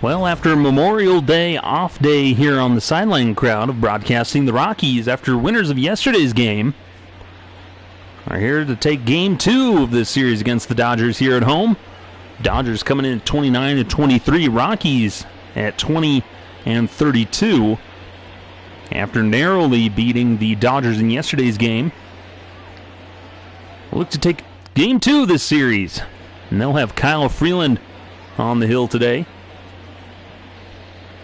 Well, after Memorial Day off day here on the Sideline crowd of broadcasting, the Rockies, after winners of yesterday's game, are here to take Game 2 of this series against the Dodgers here at home. Dodgers coming in at 29-23, Rockies at 20-32. After narrowly beating the Dodgers in yesterday's game, we'll look to take Game 2 of this series. And they'll have Kyle Freeland on the hill today.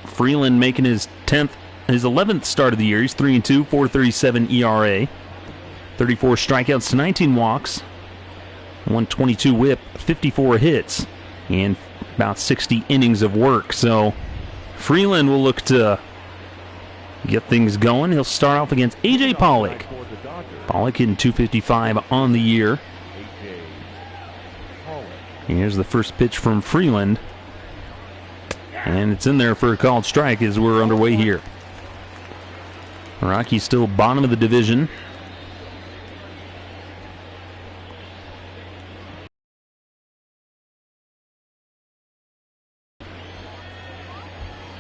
Freeland making his 11th start of the year. He's 3-2, 4.37 ERA, 34 strikeouts to 19 walks, 122 whip, 54 hits, and about 60 innings of work. So Freeland will look to get things going. He'll start off against A.J. Pollock. Pollock hitting .255 on the year. Here's the first pitch from Freeland. And it's in there for a called strike as we're underway here. Rockies still bottom of the division.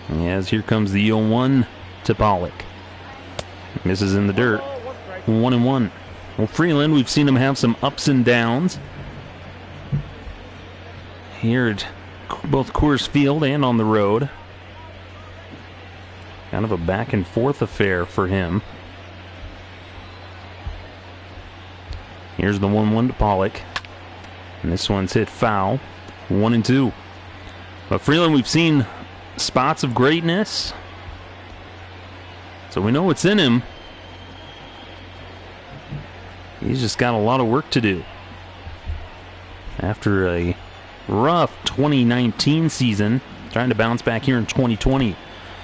As here comes the 0-1 to Pollock. Misses in the dirt. 1-1. Well, Freeland, we've seen him have some ups and downs here at both Coors Field and on the road. Kind of a back and forth affair for him. Here's the 1-1 to Pollock. And this one's hit foul. 1-2. But Freeland, we've seen spots of greatness, so we know what's in him. He's just got a lot of work to do. After a rough 2019 season, trying to bounce back here in 2020.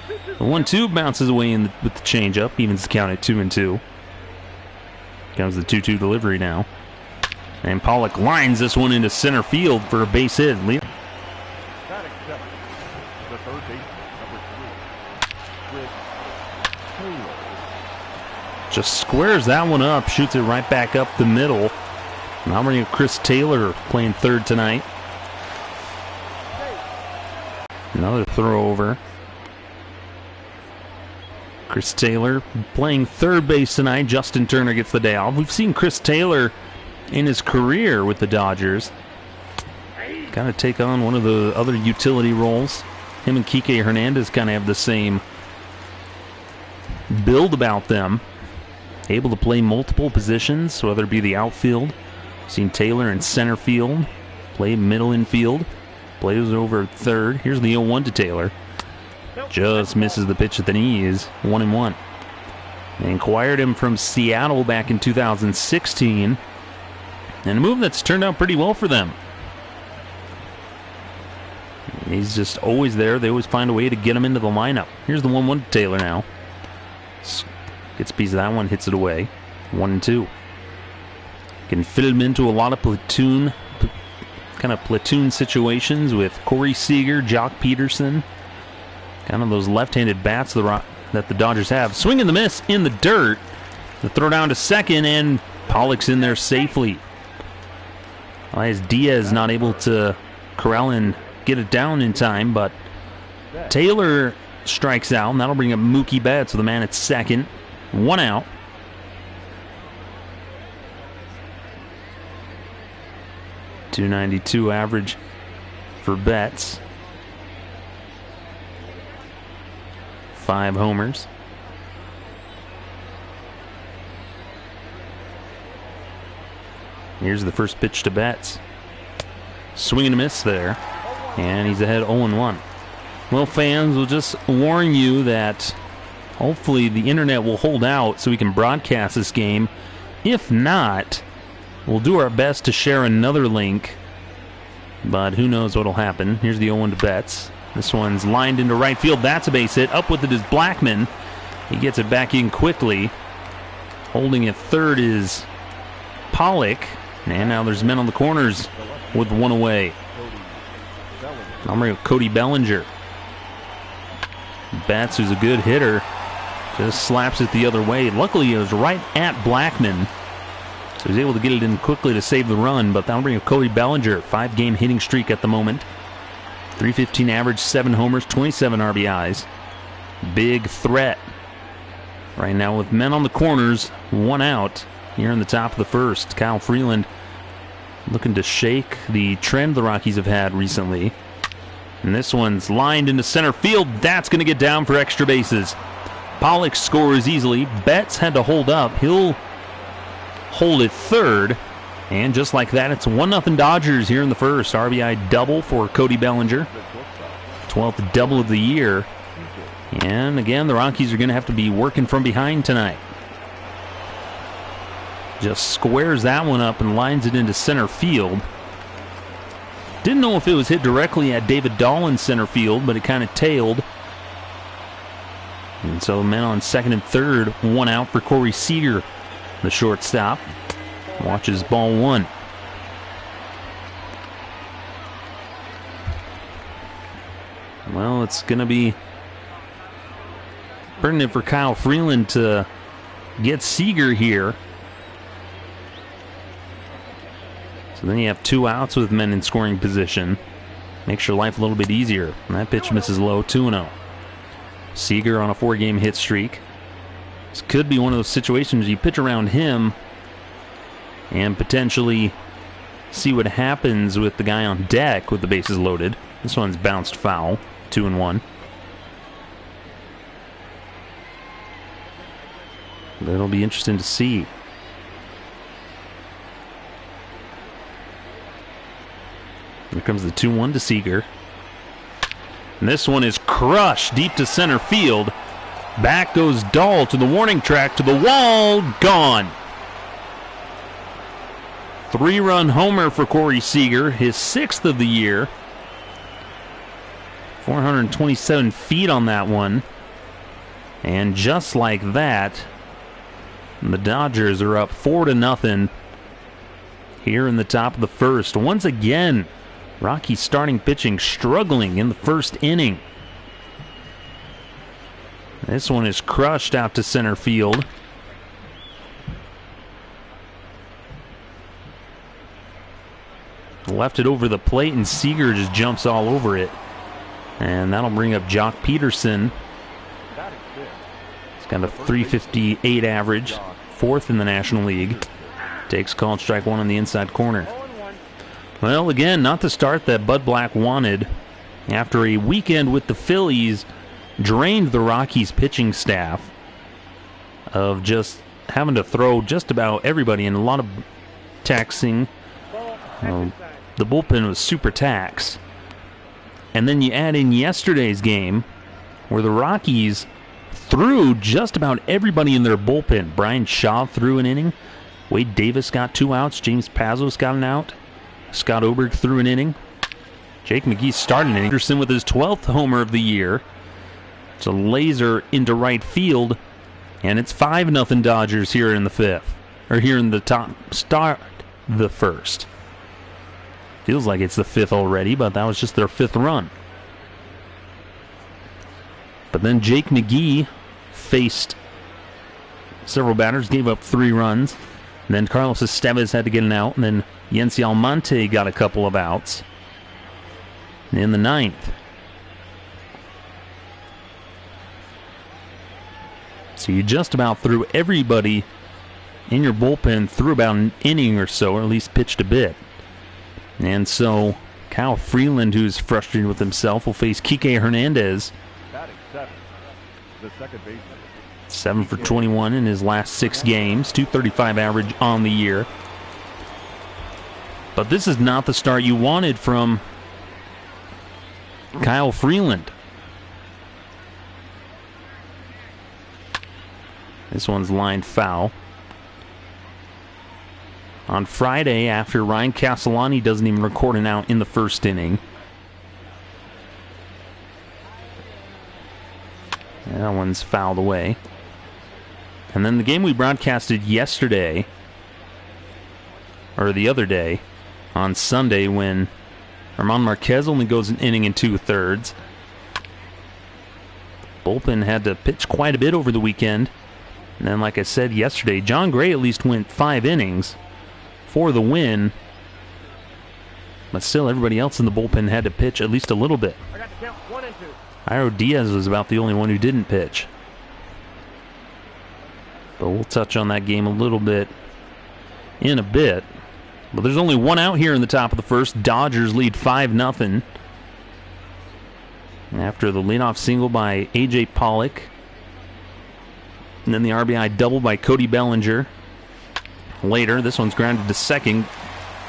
The 1-2 bounces away with the changeup, evens the count at 2-2. Comes the 2-2 delivery now. And Pollock lines this one into center field for a base hit. Just squares that one up, shoots it right back up the middle. Now we're going to Chris Taylor playing third tonight. Another throw over. Chris Taylor playing third base tonight. Justin Turner gets the day off. We've seen Chris Taylor in his career with the Dodgers kind of take on one of the other utility roles. Him and Kike Hernandez kind of have the same build about them. Able to play multiple positions, whether it be the outfield. Seen Taylor in center field, play middle infield, plays over third. Here's the 0-1 to Taylor. Just misses the pitch at the knees. 1-1. They acquired him from Seattle back in 2016. And a move that's turned out pretty well for them. He's just always there. They always find a way to get him into the lineup. Here's the 1-1 to Taylor now. Gets a piece of that one, hits it away. 1-2. Can fit him into a lot of platoon situations with Corey Seager, Jock Peterson. Kind of those left-handed bats that the Dodgers have. Swing and the miss in the dirt. The throw down to second, and Pollock's in there safely. As Diaz not able to corral and get it down in time, but Taylor strikes out, and that'll bring up Mookie Betts with the man at second. 1 out. .292 average for Betts. 5 homers. Here's the first pitch to Betts. Swing and a miss there. And he's ahead 0-1. Well, fans, we'll just warn you that hopefully the internet will hold out so we can broadcast this game. If not, we'll do our best to share another link, but who knows what will happen. Here's the 0-1 to Betts. This one's lined into right field. That's a base hit. Up with it is Blackman. He gets it back in quickly. Holding at third is Pollock. And now there's men on the corners with one away. I'm going to Cody Bellinger. Betts, who's a good hitter, just slaps it the other way. Luckily, it was right at Blackman. So he's able to get it in quickly to save the run, but that'll bring up Cody Bellinger. 5-game hitting streak at the moment. .315 average, 7 homers, 27 RBIs. Big threat right now with men on the corners, 1 out here in the top of the first. Kyle Freeland looking to shake the trend the Rockies have had recently. And this one's lined into center field. That's going to get down for extra bases. Pollock scores easily. Betts had to hold up. He'll hold it third. And just like that, it's 1-0 Dodgers here in the first. RBI double for Cody Bellinger. 12th double of the year. And again, the Rockies are going to have to be working from behind tonight. Just squares that one up and lines it into center field. Didn't know if it was hit directly at David Dahl in center field, but it kind of tailed. And so men on second and third, 1 out for Corey Seager, the shortstop. Watches ball 1. Well, it's going to be pertinent for Kyle Freeland to get Seager here. So then you have 2 outs with men in scoring position. Makes your life a little bit easier. And that pitch misses low, 2-0. Seager on a 4-game hit streak. This could be one of those situations you pitch around him and potentially see what happens with the guy on deck with the bases loaded. This one's bounced foul, 2-1. That'll be interesting to see. Here comes the 2-1 to Seager. And this one is crushed deep to center field. Back goes Dahl to the warning track, to the wall, gone. 3-run homer for Corey Seager, his 6th of the year. 427 feet on that one. And just like that, the Dodgers are up 4-0 here in the top of the first. Once again, Rockies starting pitching struggling in the first inning. This one is crushed out to center field. Left it over the plate, and Seager just jumps all over it. And that'll bring up Jock Peterson. He's got a .358 average, 4th in the National League. Takes called strike 1 on the inside corner. Well, again, not the start that Bud Black wanted. After a weekend with the Phillies, drained the Rockies pitching staff of just having to throw just about everybody and a lot of taxing. The bullpen was super taxed. And then you add in yesterday's game where the Rockies threw just about everybody in their bullpen. Brian Shaw threw an inning. Wade Davis got 2 outs. James Pazos got an out. Scott Oberg threw an inning. Jake McGee started an inning. Anderson with his 12th homer of the year. It's a laser into right field. And it's 5-0 Dodgers here in the 5th. Or here in the top start the first. Feels like it's the 5th already, but that was just their 5th run. But then Jake McGee faced several batters, gave up 3 runs. And then Carlos Estevez had to get an out, and then Yency Almonte got a couple of outs in the 9th. So you just about threw everybody in your bullpen through about an inning or so, or at least pitched a bit. And so Kyle Freeland, who's frustrated with himself, will face Kike Hernandez. 7 for 21 in his last 6 games, .235 average on the year. But this is not the start you wanted from Kyle Freeland. This one's lined foul. On Friday, after Ryan Castellani doesn't even record an out in the first inning. That one's fouled away. And then the game we broadcasted yesterday, or the other day, on Sunday, when Herman Marquez only goes an inning and 2/3. Bullpen had to pitch quite a bit over the weekend. And then, like I said yesterday, John Gray at least went 5 innings for the win. But still, everybody else in the bullpen had to pitch at least a little bit. I got to count 1 and 2. Iro Diaz was about the only one who didn't pitch. But we'll touch on that game a little bit in a bit. But there's only one out here in the top of the first. Dodgers lead 5-0. After the leadoff single by A.J. Pollock. And then the RBI double by Cody Bellinger. Later, this one's grounded to second.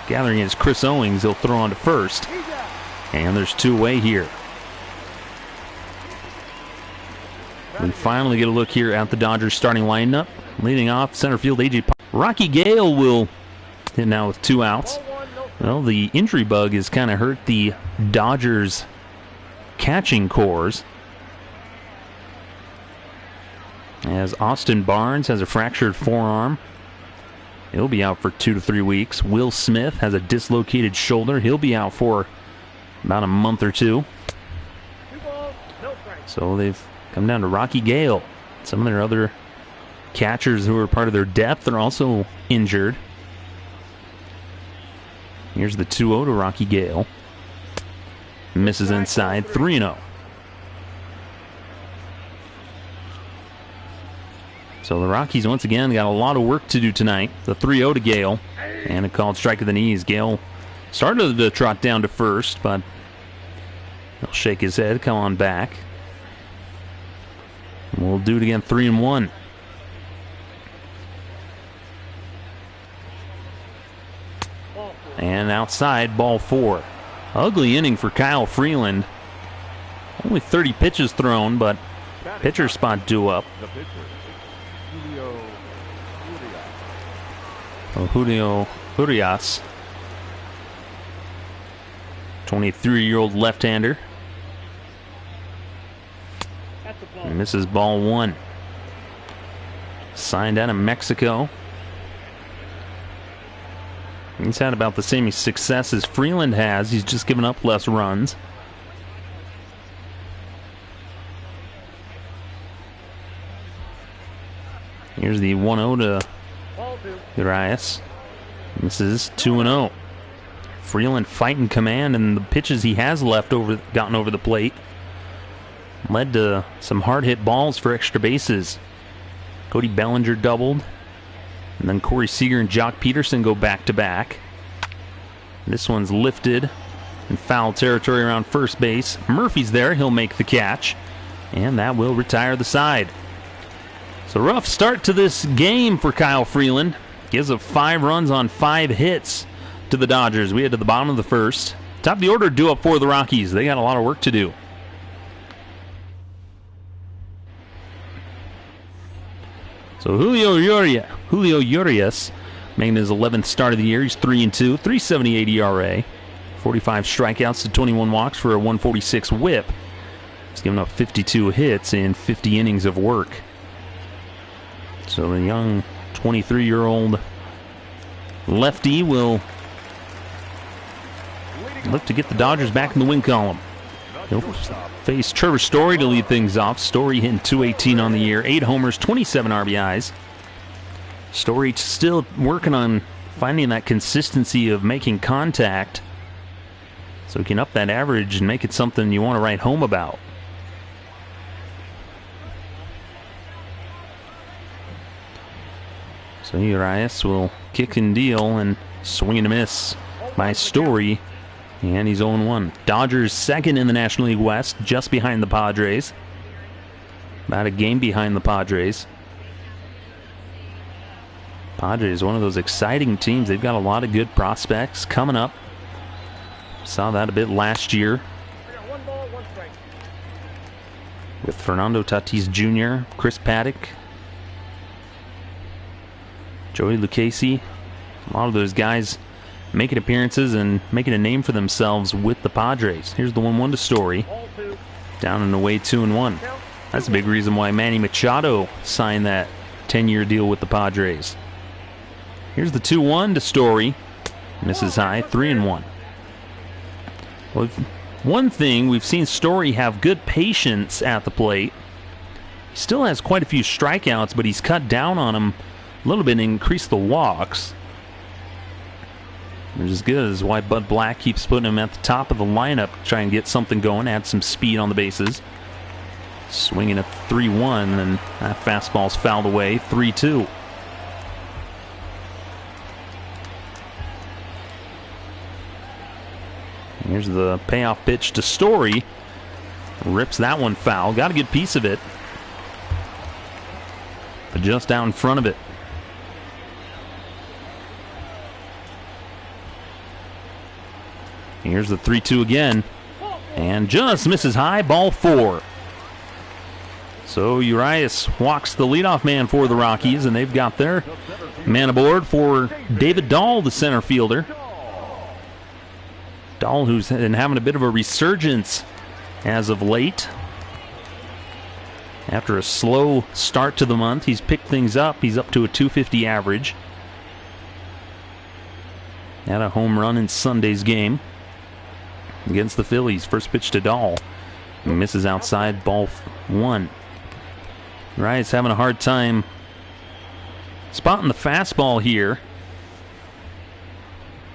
Gathering is Chris Owings. He'll throw on to first. And there's 2 away here. We finally get a look here at the Dodgers starting lineup. Leading off, center field, A.J. Pollock. Rocky Gale will hit now with 2 outs. Well, the injury bug has kind of hurt the Dodgers catching cores, as Austin Barnes has a fractured forearm. He'll be out for 2 to 3 weeks. Will Smith has a dislocated shoulder. He'll be out for about a month or 2. So they've come down to Rocky Gale. Some of their other catchers who are part of their depth are also injured. Here's the 2-0 to Rocky Gale. Misses inside, 3-0. So the Rockies once again got a lot of work to do tonight. The 3-0 to Gale, and a called strike to the knees. Gale started to trot down to first, but he'll shake his head, come on back. We'll do it again, 3-1. And outside, ball 4. Ugly inning for Kyle Freeland. Only 30 pitches thrown, but pitcher spot due up. Julio Urias, 23-year-old left-hander. Misses ball 1. Signed out of Mexico. He's had about the same success as Freeland has. He's just given up less runs. Here's the 1-0 to Urias. This is 2-0. Freeland fighting command, and the pitches he has gotten over the plate led to some hard hit balls for extra bases. Cody Bellinger doubled. And then Corey Seager and Jock Peterson go back-to-back. This one's lifted in foul territory around first base. Murphy's there. He'll make the catch. And that will retire the side. So rough start to this game for Kyle Freeland. Gives up 5 runs on 5 hits to the Dodgers. We head to the bottom of the first. Top of the order due up for the Rockies. They got a lot of work to do. So Julio Urias making his 11th start of the year. He's 3-2, 3.78 ERA, 45 strikeouts to 21 walks for a 146 whip. He's given up 52 hits in 50 innings of work. So the young 23-year-old lefty will look to get the Dodgers back in the win column. He'll face Trevor Story to lead things off. Story hitting .218 on the year, 8 homers, 27 RBIs. Story still working on finding that consistency of making contact so he can up that average and make it something you want to write home about. So Urias will kick and deal, and swing and a miss by Story. And he's 0-1. Dodgers second in the National League West, just behind the Padres. About a game behind the Padres. Padres, one of those exciting teams. They've got a lot of good prospects coming up. Saw that a bit last year. With Fernando Tatis Jr., Chris Paddock, Joey Lucchesi. A lot of those guys making appearances and making a name for themselves with the Padres. Here's the 1-1 to Story. Down and away, 2-1. That's a big reason why Manny Machado signed that 10-year deal with the Padres. Here's the 2-1 to Story. Misses high, 3-1. Well, one thing, we've seen Story have good patience at the plate. He still has quite a few strikeouts, but he's cut down on them a little bit and increased the walks. Which is good, is why Bud Black keeps putting him at the top of the lineup, try and get something going, add some speed on the bases. Swinging at 3-1, and that fastball's fouled away, 3-2. Here's the payoff pitch to Story. Rips that one foul. Got a good piece of it, but just out in front of it. Here's the 3-2 again, and just misses high, ball 4. So Urias walks the leadoff man for the Rockies, and they've got their man aboard for David Dahl, the center fielder. Dahl, who's been having a bit of a resurgence as of late. After a slow start to the month, he's picked things up. He's up to a .250 average. Had a home run in Sunday's game against the Phillies. First pitch to Dahl. Misses outside, ball 1. Urias having a hard time spotting the fastball here.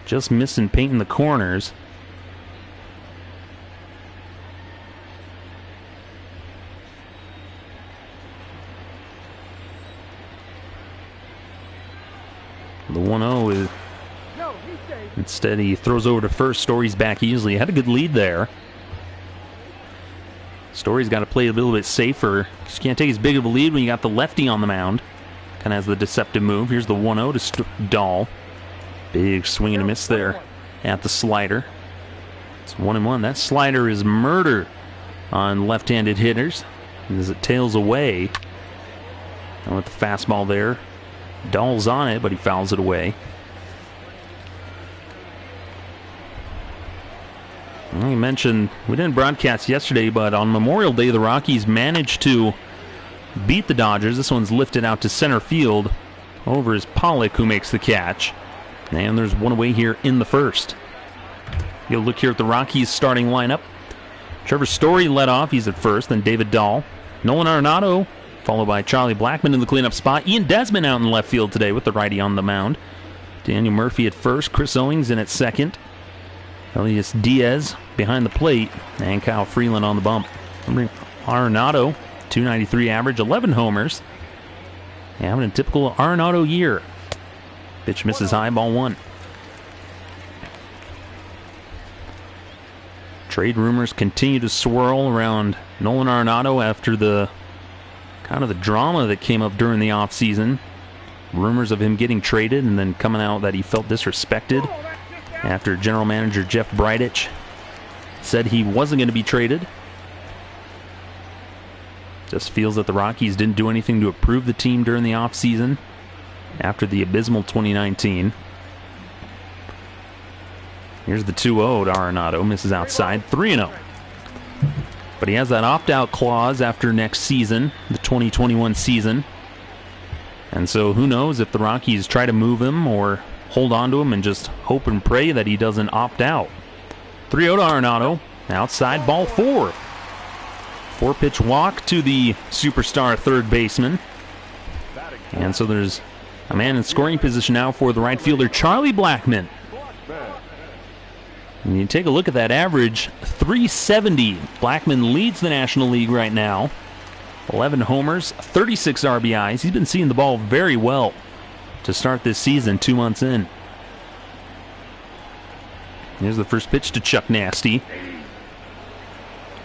Just missing painting the corners. The 1-0 is... Instead, he throws over to first. Story's back easily. Had a good lead there. Story's got to play a little bit safer. Just can't take as big of a lead when you got the lefty on the mound. Kind of has the deceptive move. Here's the 1-0 to Dahl. Big swing and a miss there at the slider. It's 1-1. That slider is murder on left-handed hitters as it tails away. And with the fastball there, Dahl's on it, but he fouls it away. I mentioned we didn't broadcast yesterday, but on Memorial Day, the Rockies managed to beat the Dodgers. This one's lifted out to center field. Over is Pollock, who makes the catch. And there's one away here in the first. You'll look here at the Rockies starting lineup. Trevor Story led off. He's at first. Then David Dahl. Nolan Arenado, followed by Charlie Blackmon in the cleanup spot. Ian Desmond out in left field today with the righty on the mound. Daniel Murphy at first. Chris Owings in at second. Elias Diaz behind the plate, and Kyle Freeland on the bump. Arenado, .293 average, 11 homers. Having a typical Arenado year. Pitch misses high, ball 1. Trade rumors continue to swirl around Nolan Arenado after the kind of the drama that came up during the offseason. Rumors of him getting traded and then coming out that he felt disrespected after general manager Jeff Bridich said he wasn't going to be traded. Just feels that the Rockies didn't do anything to improve the team during the offseason after the abysmal 2019. Here's the 2-0 to Arenado. Misses outside, 3-0. But he has that opt-out clause after next season, the 2021 season. And so who knows if the Rockies try to move him or hold on to him and just hope and pray that he doesn't opt out. 3-0 to Arenado. Outside, ball 4. 4-pitch walk to the superstar third baseman. And so there's a man in scoring position now for the right fielder, Charlie Blackmon. And you take a look at that average, .370. Blackmon leads the National League right now. 11 homers, 36 RBIs. He's been seeing the ball very well to start this season, 2 months in. Here's the first pitch to Chuck Nasty.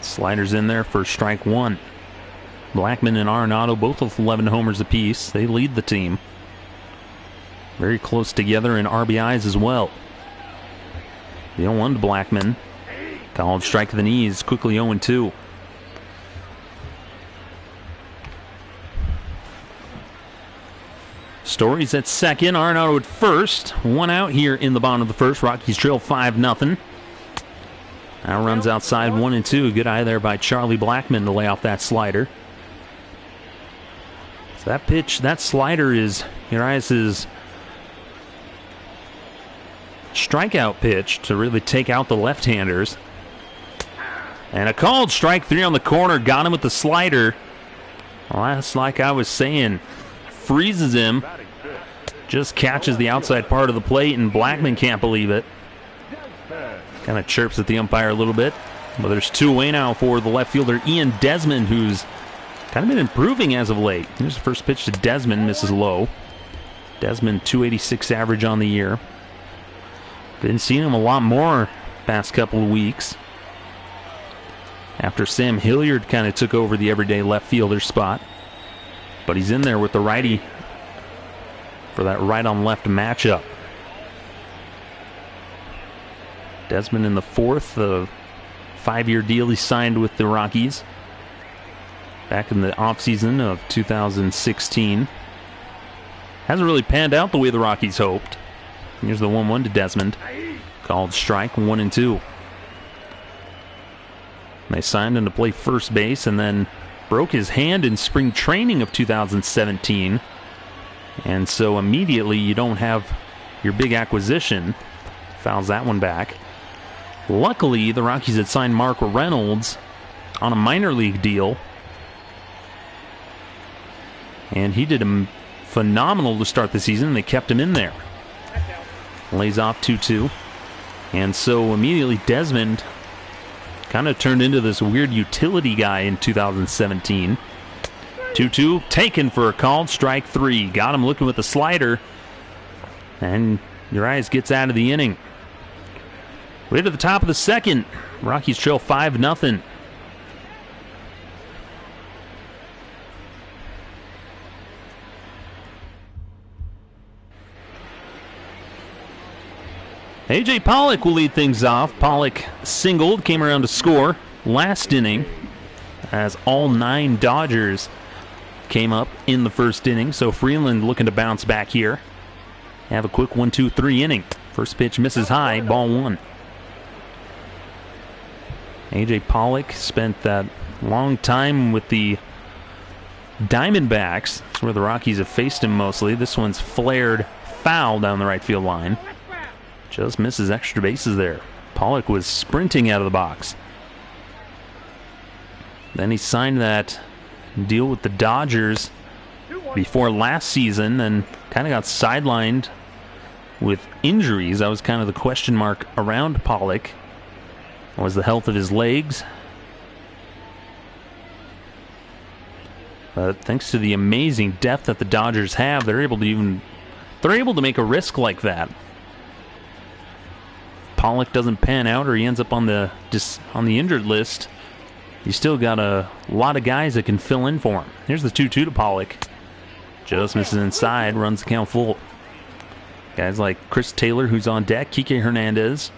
Sliders in there for strike 1. Blackmon and Arenado both with 11 homers apiece. They lead the team. Very close together in RBIs as well. The 0-1 to Blackmon. Called strike to the knees, quickly 0-2. Story's at second, Arenado at first. 1 out here in the bottom of the first. Rockies trail 5-0. Now runs outside 1-2. Good eye there by Charlie Blackmon to lay off that slider. So that pitch, that slider is Urias' strikeout pitch to really take out the left-handers. And a called strike 3 on the corner. Got him with the slider. Well, that's like I was saying. Freezes him. Just catches the outside part of the plate, and Blackman can't believe it. Kind of chirps at the umpire a little bit. But there's two away now for the left fielder, Ian Desmond, who's kind of been improving as of late. Here's the first pitch to Desmond, misses low. Desmond, 286 average on the year. Been seeing him a lot more past couple of weeks. After Sam Hilliard kind of took over the everyday left fielder spot. But he's in there with the righty for that right-on-left matchup. Desmond in the fourth, the 5-year deal he signed with the Rockies back in the offseason of 2016. Hasn't really panned out the way the Rockies hoped. Here's the 1-1 to Desmond. Called strike, 1-2. They signed him to play first base and then broke his hand in spring training of 2017. And so immediately you don't have your big acquisition. Fouls that one back. Luckily, the Rockies had signed Mark Reynolds on a minor league deal. And he did phenomenal to start the season. They kept him in there. Lays off 2-2. And so immediately Desmond kind of turned into this weird utility guy in 2017. 2-2, taken for a called strike 3. Got him looking with the slider. And Urias gets out of the inning. Way to the top of the second. Rockies trail 5-0. A.J. Pollock will lead things off. Pollock singled, came around to score last inning as all 9 Dodgers came up in the first inning. So Freeland looking to bounce back here. Have a quick 1-2-3 inning. First pitch misses high, ball 1. A.J. Pollock spent that long time with the Diamondbacks. That's where the Rockies have faced him mostly. This one's flared foul down the right field line. Just misses extra bases there. Pollock was sprinting out of the box. Then he signed that deal with the Dodgers before last season and kind of got sidelined with injuries. That was kind of the question mark around Pollock. Was the health of his legs. But thanks to the amazing depth that the Dodgers have, they're able to make a risk like that. Pollock doesn't pan out or he ends up on the injured list, you still got a lot of guys that can fill in for him. Here's the 2-2 to Pollock. Just misses inside, runs the count full. Guys like Chris Taylor, who's on deck, Kike Hernandez,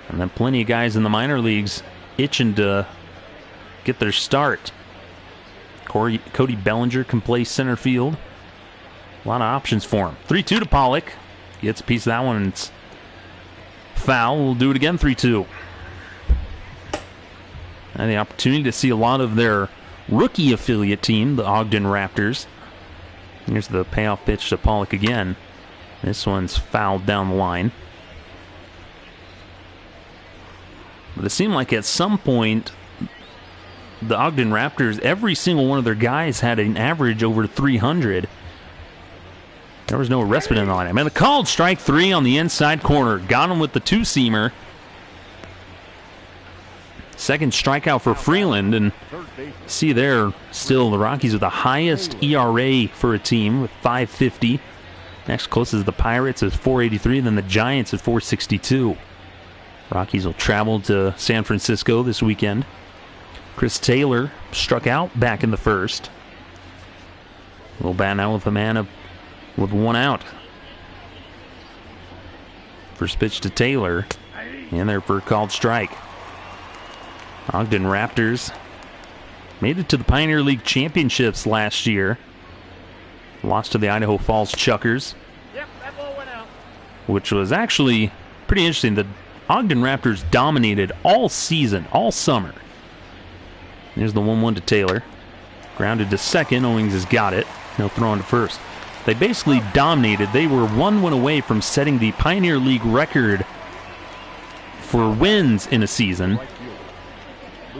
and then plenty of guys in the minor leagues itching to get their start. Cody Bellinger can play center field. A lot of options for him. 3-2 to Pollock. Gets a piece of that one, and it's foul. We'll do it again, 3-2. And the opportunity to see a lot of their rookie affiliate team, the Ogden Raptors. Here's the payoff pitch to Pollock again. This one's fouled down the line. But it seemed like at some point, the Ogden Raptors, every single one of their guys had an average over 300. There was no respite in the lineup. And the called strike 3 on the inside corner. Got him with the 2-seamer. Second strikeout for Freeland. And see there, still the Rockies with the highest ERA for a team with 5.50. Next closest is the Pirates at 4.83. Then the Giants at 4.62. Rockies will travel to San Francisco this weekend. Chris Taylor struck out back in the first. We'll bat now with a man up with 1 out. First pitch to Taylor. And there for a called strike. Ogden Raptors made it to the Pioneer League Championships last year. Lost to the Idaho Falls Chuckers. Yep, that ball went out. Which was actually pretty interesting. The Ogden Raptors dominated all season, all summer. Here's the 1-1 to Taylor. Grounded to second. Owings has got it. He'll throw on to first. They basically dominated. They were 1 win away from setting the Pioneer League record for wins in a season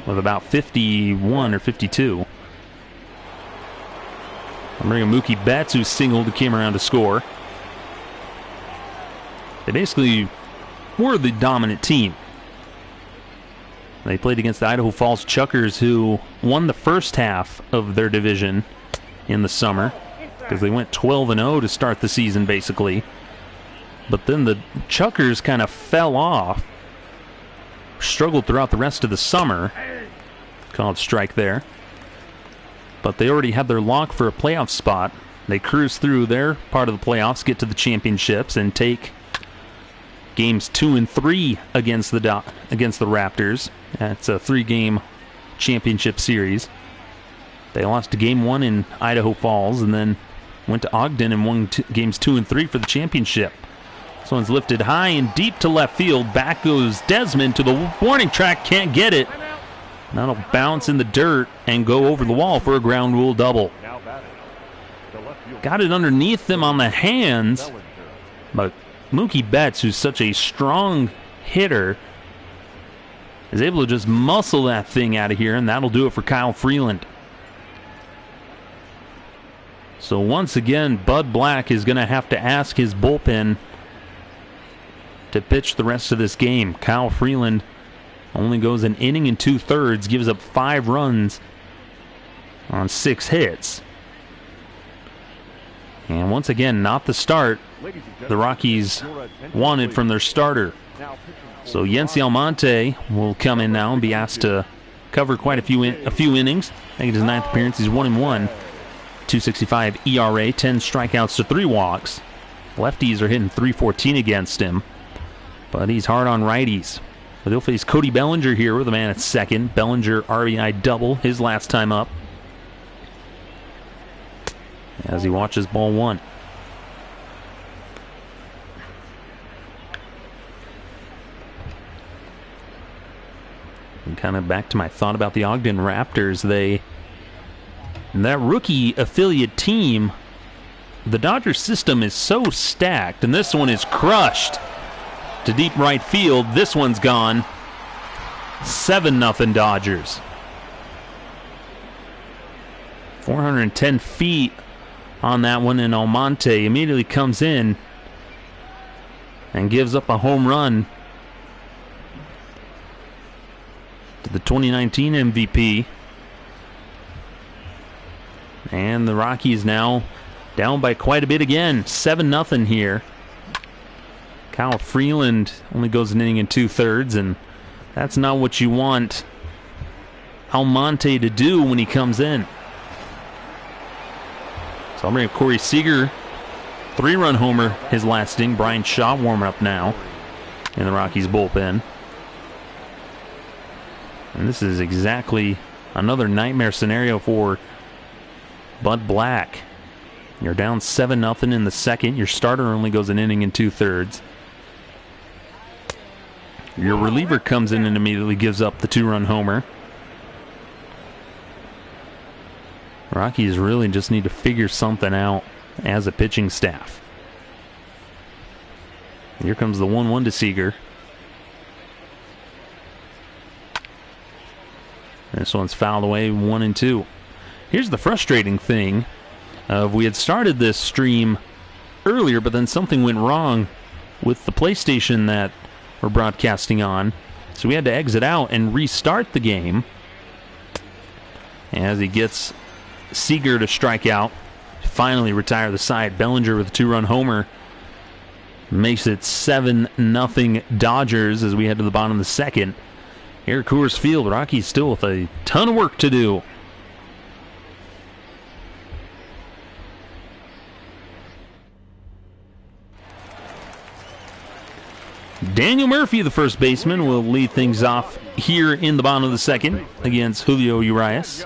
with about 51 or 52. I'm bringing Mookie Betts, who singled and came around to score. They basically were the dominant team. They played against the Idaho Falls Chuckers, who won the first half of their division in the summer because they went 12-0 to start the season, basically. But then the Chuckers kind of fell off, struggled throughout the rest of the summer. Called strike there. But they already had their lock for a playoff spot. They cruise through their part of the playoffs, get to the championships, and take games 2 and 3 against the Raptors. It's a 3-game championship series. They lost to game 1 in Idaho Falls and then went to Ogden and won games 2 and 3 for the championship. This one's lifted high and deep to left field. Back goes Desmond to the warning track. Can't get it. That'll bounce in the dirt and go over the wall for a ground rule double. Got it underneath them on the hands, but Mookie Betts, who's such a strong hitter, is able to just muscle that thing out of here, and that'll do it for Kyle Freeland. So once again, Bud Black is going to have to ask his bullpen to pitch the rest of this game. Kyle Freeland only goes an inning and 2/3, gives up 5 runs on 6 hits. And once again, not the start the Rockies wanted from their starter. So Yency Almonte will come in now and be asked to cover quite a few innings. Making his 9th appearance, he's 1-1. 2.65 ERA, 10 strikeouts to 3 walks. Lefties are hitting .314 against him, but he's hard on righties. But he'll face Cody Bellinger here with a man at second. Bellinger RBI double his last time up, as he watches ball 1. And kind of back to my thought about the Ogden Raptors. That rookie affiliate team, the Dodgers system is so stacked, and this one is crushed to deep right field. This one's gone. 7-0 Dodgers. 410 feet on that one, and Almonte immediately comes in and gives up a home run to the 2019 MVP. And the Rockies now down by quite a bit again. 7-0 here. Kyle Freeland only goes an inning and 2/3, and that's not what you want Almonte to do when he comes in. So I'll bring up Corey Seager, 3-run homer his last inning. Brian Shaw warming up now in the Rockies bullpen. And this is exactly another nightmare scenario for Bud Black. You're down 7-0 in the second. Your starter only goes an inning and 2/3. Your reliever comes in and immediately gives up the 2-run homer. Rockies really just need to figure something out as a pitching staff. Here comes the 1-1 to Seager. This one's fouled away, 1-2. Here's the frustrating thing. We had started this stream earlier, but then something went wrong with the PlayStation that we're broadcasting on. So we had to exit out and restart the game. As he gets Seager to strike out, finally retire the side. Bellinger with a 2-run homer makes it 7-0 Dodgers as we head to the bottom of the second. Here at Coors Field, Rockies still with a ton of work to do. Daniel Murphy, the first baseman, will lead things off here in the bottom of the second against Julio Urias.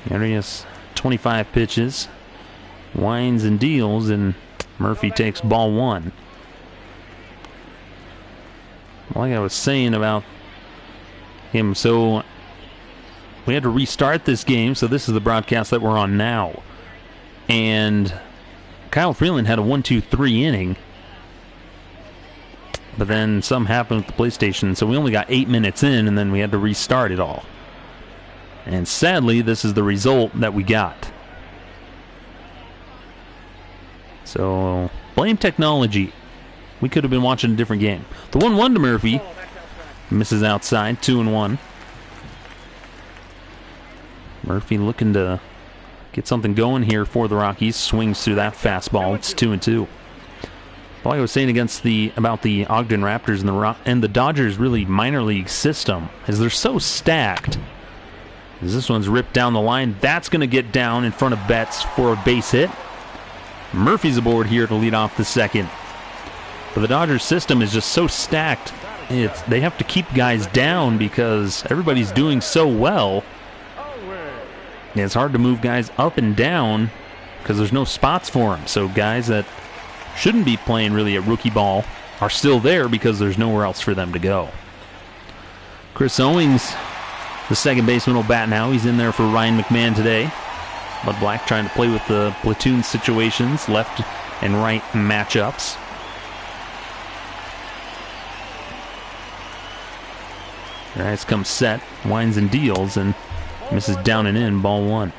Urias, 25 pitches, winds and deals, and Murphy takes ball 1. Like I was saying about him, so we had to restart this game, so this is the broadcast that we're on now. And Kyle Freeland had a 1-2-3 inning. but then something happened with the PlayStation, so we only got 8 minutes in, and then we had to restart it all. And sadly, this is the result that we got. So, blame technology. We could have been watching a different game. The 1-1 to Murphy. Misses outside, 2-1. Murphy looking to get something going here for the Rockies. Swings through that fastball. It's 2-2. Like I was saying about the Ogden Raptors and the Dodgers really minor league system, is they're so stacked. As this one's ripped down the line, that's going to get down in front of Betts for a base hit. Murphy's aboard here to lead off the second. But the Dodgers system is just so stacked. They have to keep guys down because everybody's doing so well. And it's hard to move guys up and down because there's no spots for them. So guys that shouldn't be playing really at rookie ball are still there because there's nowhere else for them to go. Chris Owings, the second baseman, will bat now. He's in there for Ryan McMahon today. Bud Black trying to play with the platoon situations, left and right matchups. Guys come set, winds and deals, and misses down and in, ball one.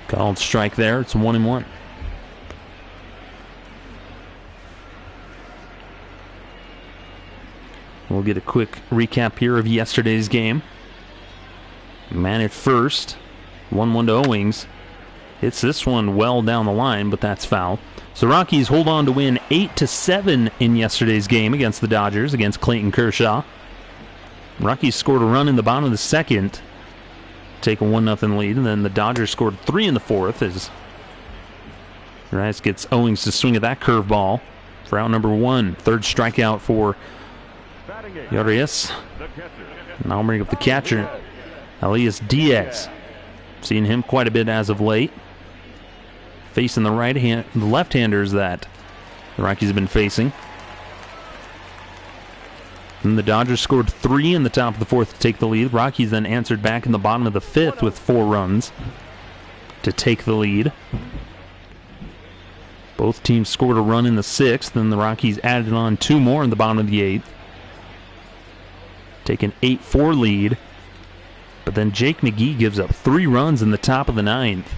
Called strike there. It's 1-1. We'll get a quick recap here of yesterday's game. Man at first, 1-1 to Owings. Hits this one well down the line, but that's foul. So Rockies hold on to win 8-7 in yesterday's game against the Dodgers, against Clayton Kershaw. Rockies scored a run in the bottom of the second, take a 1-0 lead, and then the Dodgers scored 3 in the fourth as Rice gets Owings to swing at that curveball for out number 1. Third strikeout for Urias. Now I'll bring up the catcher, Elias Diaz. Seen him quite a bit as of late. Facing the left-handers that the Rockies have been facing. And the Dodgers scored 3 in the top of the fourth to take the lead. Rockies then answered back in the bottom of the fifth with 4 runs to take the lead. Both teams scored a run in the sixth, and the Rockies added on 2 more in the bottom of the eighth. Take an 8-4 lead. But then Jake McGee gives up 3 runs in the top of the ninth.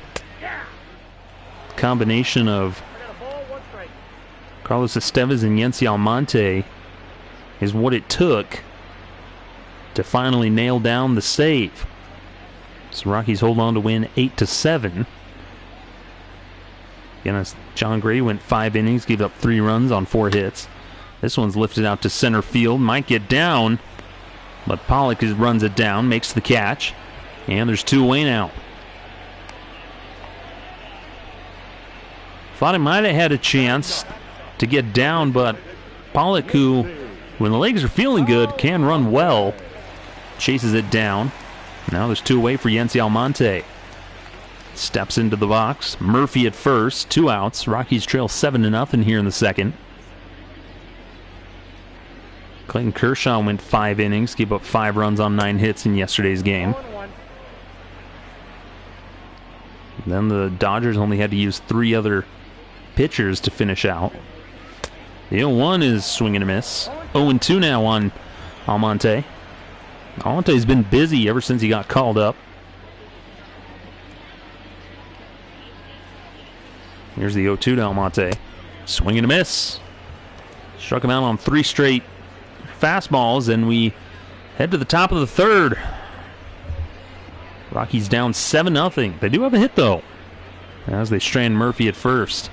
Combination of Carlos Estevez and Yency Almonte is what it took to finally nail down the save. So Rockies hold on to win 8-7. Again, as John Gray went 5 innings, gave up 3 runs on 4 hits. This one's lifted out to center field, might get down, but Pollock runs it down, makes the catch, and there's 2 away now. Thought he might have had a chance to get down, but Pollock, who, when the legs are feeling good, can run well, chases it down. Now there's 2 away for Yency Almonte. Steps into the box. Murphy at first, 2 outs. Rockies trail 7-0 here in the second. Clayton Kershaw went 5 innings, gave up 5 runs on 9 hits in yesterday's game. Then the Dodgers only had to use 3 other pitchers to finish out. The 0-1 is swing and a miss. 0-2 now on Almonte. Almonte's been busy ever since he got called up. Here's the 0-2 to Almonte. Swing and a miss. Struck him out on 3 straight fastballs, and we head to the top of the third. Rockies down 7-0. They do have a hit, though, as they strand Murphy at first.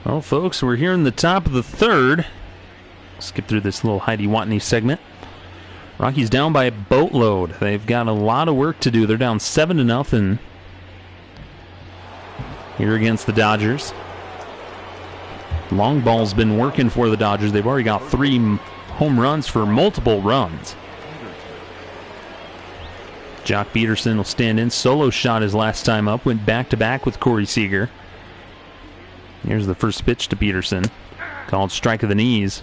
Well, folks, we're here in the top of the third. Skip through this little Heidi Watney segment. Rockies down by a boatload. They've got a lot of work to do. They're down 7-0 here against the Dodgers. Long ball's been working for the Dodgers. They've already got 3 home runs for multiple runs. Jock Peterson will stand in. Solo shot his last time up. Went back-to-back with Corey Seager. Here's the first pitch to Peterson. Called strike of the knees.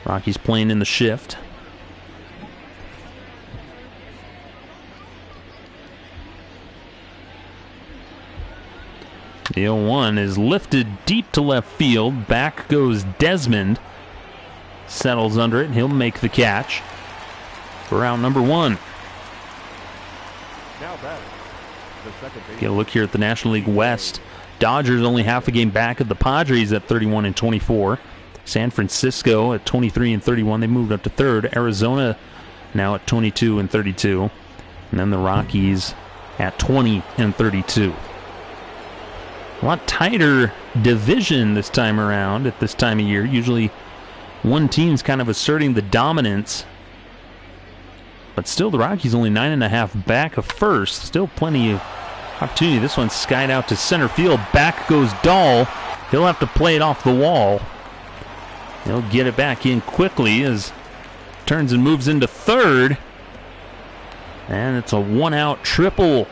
Rockies playing in the shift. The 0-1 is lifted deep to left field. Back goes Desmond. Settles under it, and he'll make the catch for out number 1. Get a look here at the National League West. Dodgers only half a game back of the Padres at 31-24. San Francisco at 23-31. They moved up to third. Arizona now at 22-32. And then the Rockies at 20-32. A lot tighter division this time around at this time of year. Usually one team's kind of asserting the dominance. But still, the Rockies only 9.5 back of first. Still plenty of opportunity. This one's skied out to center field. Back goes Dahl. He'll have to play it off the wall. He'll get it back in quickly as turns and moves into third. And it's a one-out triple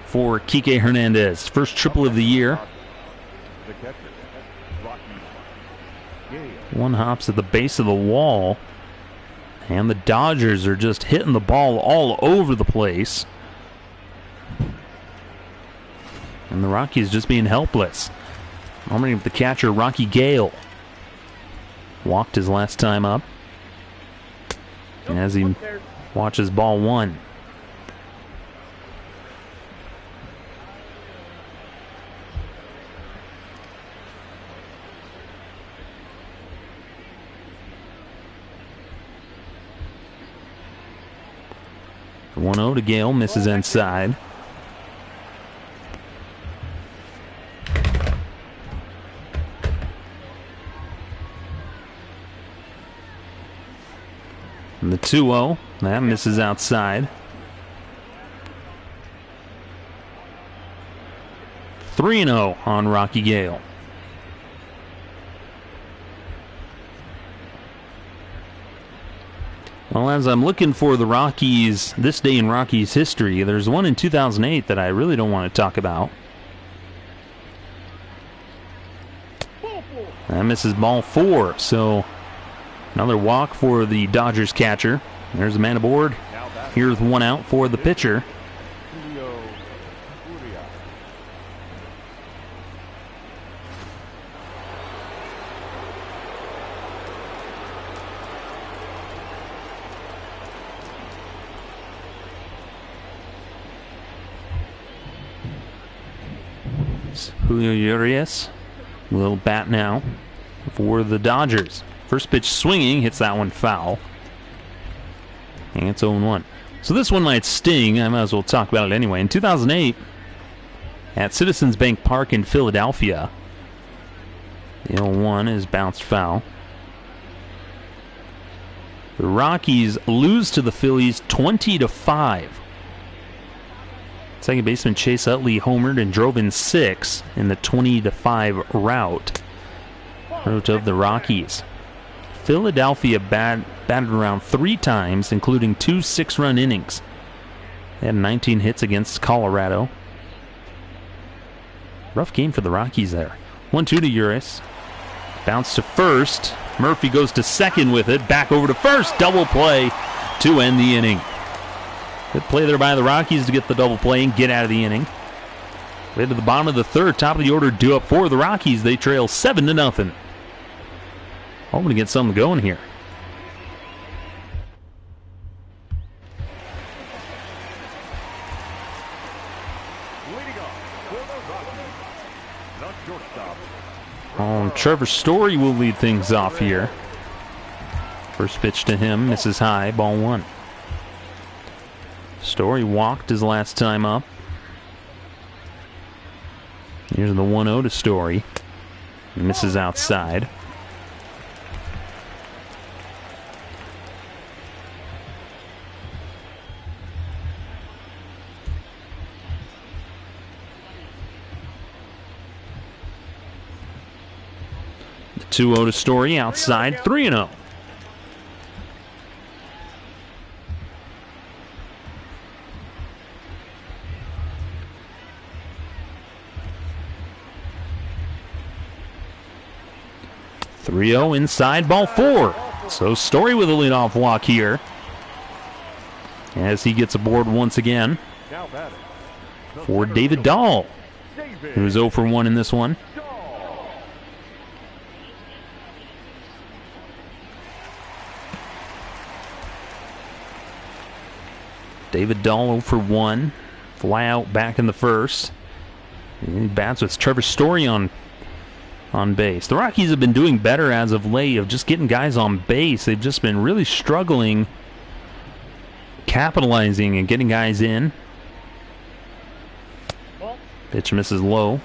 for Kike Hernandez. First triple of the year. One hops at the base of the wall. And the Dodgers are just hitting the ball all over the place. And the Rockies just being helpless. Warming up the catcher, Rocky Gale. Walked his last time up. As he watches ball 1. The 1-0 to Gale, misses inside. And the 2-0, that misses outside. 3-0 on Rocky Gale. Well, as I'm looking for the Rockies, this day in Rockies history, there's one in 2008 that I really don't want to talk about. That misses ball 4, so another walk for the Dodgers catcher. There's a man aboard. Here's one out for the pitcher. Julio Urias will bat now for the Dodgers. First pitch swinging, hits that one foul. And it's 0-1. So this one might sting. I might as well talk about it anyway. In 2008, at Citizens Bank Park in Philadelphia, the 0-1 is bounced foul. The Rockies lose to the Phillies 20-5. Second baseman Chase Utley homered and drove in 6 in the 20-5 rout of the Rockies. Philadelphia batted around 3 times, including 2 6-run innings. They had 19 hits against Colorado. Rough game for the Rockies there. 1-2 to Urias. Bounce to first. Murphy goes to second with it. Back over to first. Double play to end the inning. Good play there by the Rockies to get the double play and get out of the inning. Way to the bottom of the third, top of the order due up for the Rockies. They trail 7-0. Hoping to get something going here. Trevor Story will lead things off here. First pitch to him, misses high, ball 1. Story walked his last time up. Here's the 1-0 to Story. Misses outside. The 2-0 to Story outside, 3-0. 3-0 inside, ball 4. So Story with a leadoff walk here as he gets aboard once again for David Dahl, who's 0 for 1 in this one. David Dahl 0 for 1. Fly out back in the first. And he bats with Trevor Story on base. The Rockies have been doing better as of late of just getting guys on base. They've just been really struggling capitalizing and getting guys in. Pitch misses low.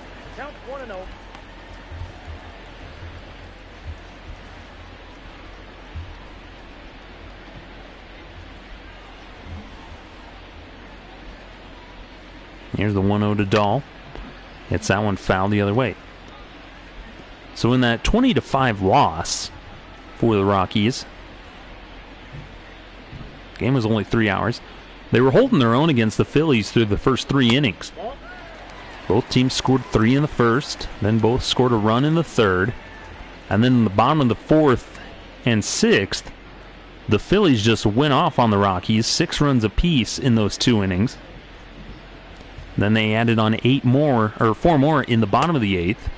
Here's the 1-0 to Dahl. Hits that one foul the other way. So in that 20-5 loss for the Rockies, game was only 3 hours, they were holding their own against the Phillies through the first 3 innings. Both teams scored 3 in the first, then both scored a run in the third, and then in the bottom of the 4th and 6th, the Phillies just went off on the Rockies, 6 runs apiece in those 2 innings. Then they added on 4 more in the bottom of the 8th.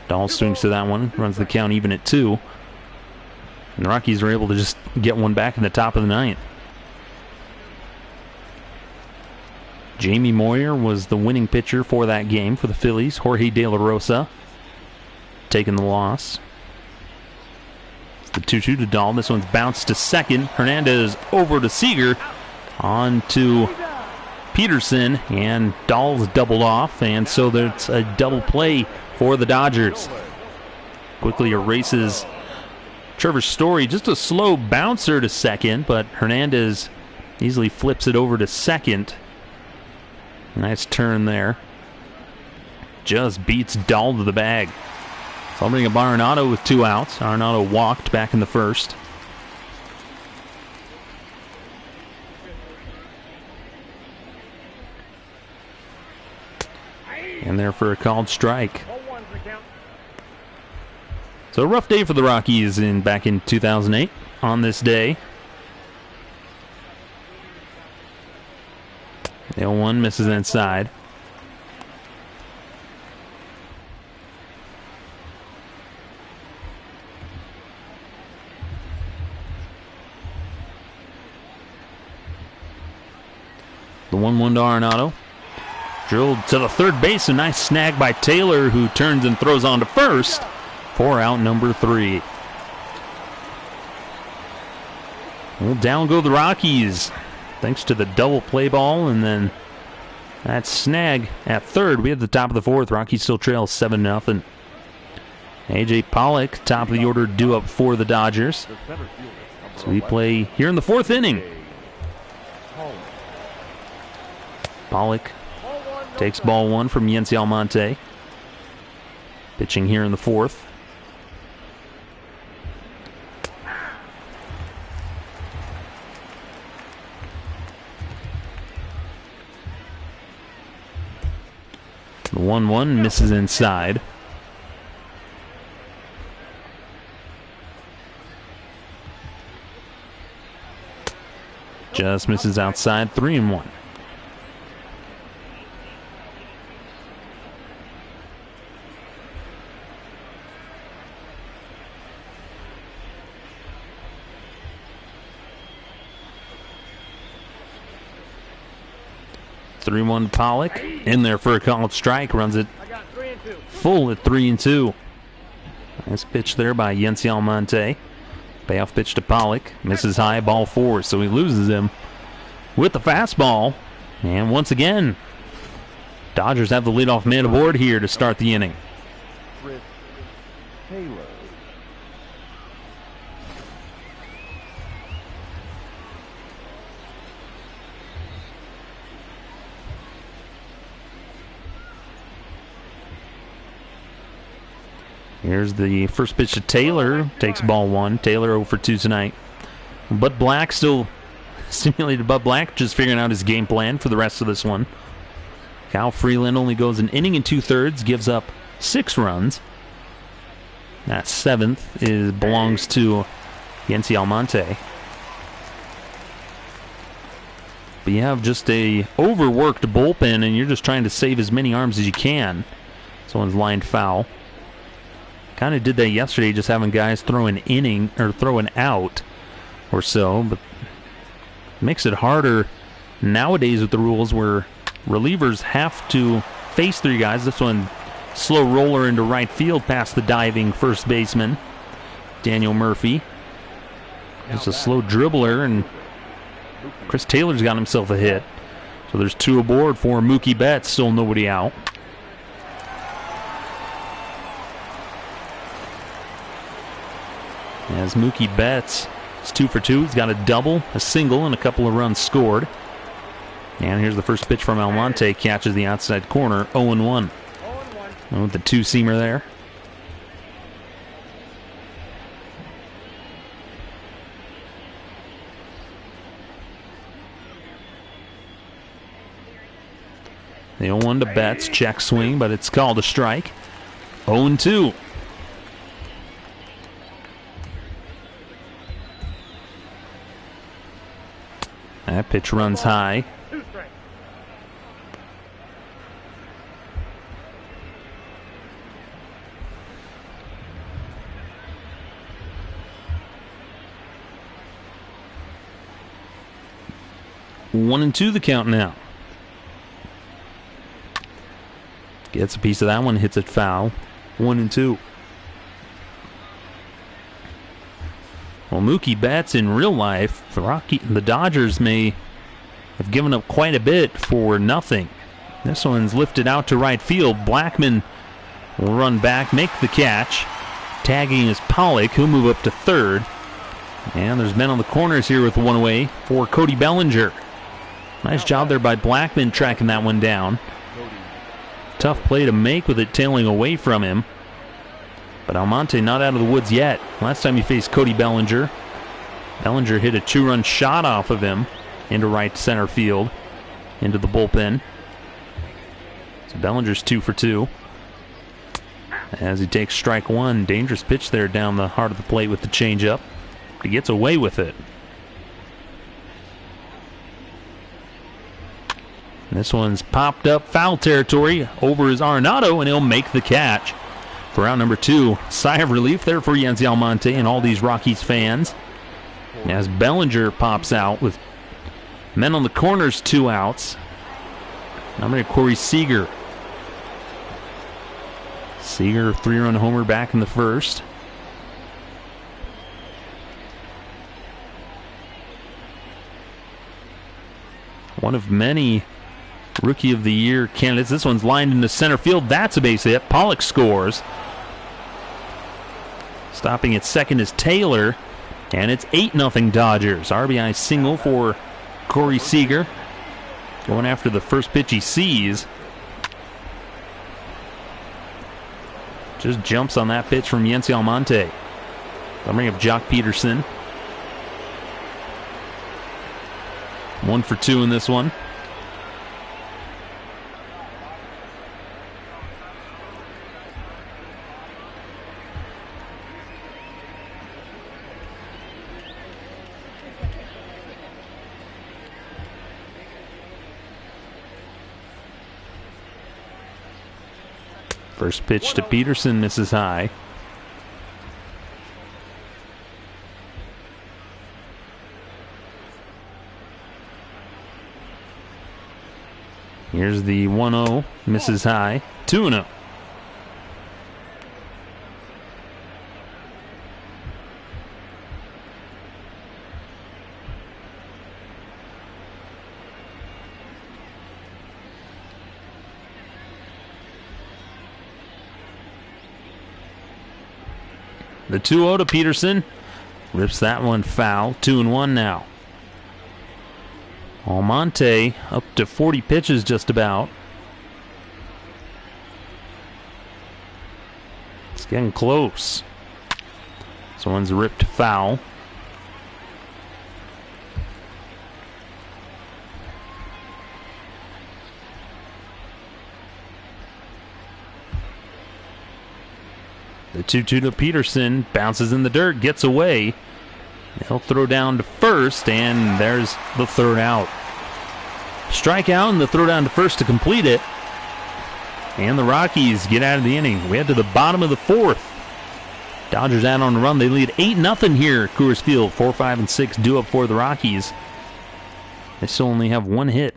Dahl swings to that one, runs the count even at 2. And the Rockies were able to just get one back in the top of the 9th. Jamie Moyer was the winning pitcher for that game for the Phillies. Jorge De La Rosa taking the loss. It's the 2-2 to Dahl. This one's bounced to second. Hernandez over to Seager. On to Peterson, and Dahl's doubled off, and so there's a double play for the Dodgers. Quickly erases Trevor Story. Just a slow bouncer to second, but Hernandez easily flips it over to second. Nice turn there. Just beats Dahl to the bag. So I'll bring up Arenado with 2 outs. Arenado walked back in the first. And there for a called strike. So a rough day for the Rockies back in 2008 on this day. The 0-1 misses inside. The 1-1 to Arenado. Drilled to the third base. A nice snag by Taylor, who turns and throws on to first for out number 3. Well, down go the Rockies, thanks to the double play ball and then that snag at third. We have the top of the 4th. Rockies still trail 7-0. A.J. Pollock, top of the order, due up for the Dodgers. So we play here in the 4th inning. Pollock takes ball 1 from Yency Almonte. Pitching here in the 4th. The 1-1 misses inside. Just misses outside. 3-1. Pollock in there for a called strike, runs it full at 3-2. Nice pitch there by Yency Almonte. Payoff pitch to Pollock, misses high, ball 4, so he loses him with the fastball. And once again, Dodgers have the leadoff man aboard here to start the inning. Here's the first pitch to Taylor. Takes ball 1. Taylor 0 for 2 tonight. Bud Black still stimulated. Bud Black just figuring out his game plan for the rest of this one. Kyle Freeland only goes an inning and 2/3, gives up 6 runs. That 7th belongs to Yency Almonte. But you have just a overworked bullpen, and you're just trying to save as many arms as you can. Someone's lined foul. Kind of did that yesterday, just having guys throw an inning or throw an out or so, but it makes it harder nowadays with the rules where relievers have to face 3 guys. This one, slow roller into right field past the diving first baseman, Daniel Murphy. Just a slow dribbler, and Chris Taylor's got himself a hit. So there's 2 aboard for Mookie Betts, still nobody out. As Mookie Betts is 2 for 2. He's got a double, a single, and a couple of runs scored. And here's the first pitch from Almonte. Catches the outside corner, 0-1. With the 2-seamer there. The 0-1 to Betts. Check swing, but it's called a strike. 0-2. That pitch runs high. One and 2 the count now. Gets a piece of that one, hits it foul. 1-2. Well, Mookie Betts in real life, the Dodgers may have given up quite a bit for nothing. This one's lifted out to right field. Blackman will run back, make the catch. Tagging is Pollock, who'll move up to third. And there's men on the corners here with one away for Cody Bellinger. Nice job there by Blackman tracking that one down. Tough play to make with it tailing away from him. But Almonte not out of the woods yet. Last time he faced Cody Bellinger, Bellinger hit a 2-run shot off of him into right center field, into the bullpen. So Bellinger's 2 for 2. As he takes strike 1, dangerous pitch there down the heart of the plate with the changeup. But he gets away with it. This one's popped up foul territory over his Arenado, and he'll make the catch for out number 2. Sigh of relief there for Yency Almonte and all these Rockies fans. As Bellinger pops out with men on the corners, 2 outs. Number 8, Corey Seager. Seager, 3-run homer back in the first. One of many Rookie of the Year candidates. This one's lined into center field. That's a base hit. Pollock scores. Stopping at second is Taylor. And it's 8-0 Dodgers. RBI single for Corey Seager. Going after the first pitch he sees. Just jumps on that pitch from Yency Almonte. They'll bring up Jock Peterson. 1 for 2 in this one. First pitch to Peterson misses high. Here's the 1-0, misses high. 2-0. The 2-0 to Peterson. Rips that one foul. 2-1 now. Almonte up to 40 pitches just about. It's getting close. This one's ripped foul. The 2-2 to Peterson. Bounces in the dirt. Gets away. He'll throw down to first, and there's the third out. Strikeout and the throw down to first to complete it. And the Rockies get out of the inning. We head to the bottom of the fourth. Dodgers out on the run. They lead 8-0 here at Coors Field. 4, 5, and 6 due up for the Rockies. They still only have one hit.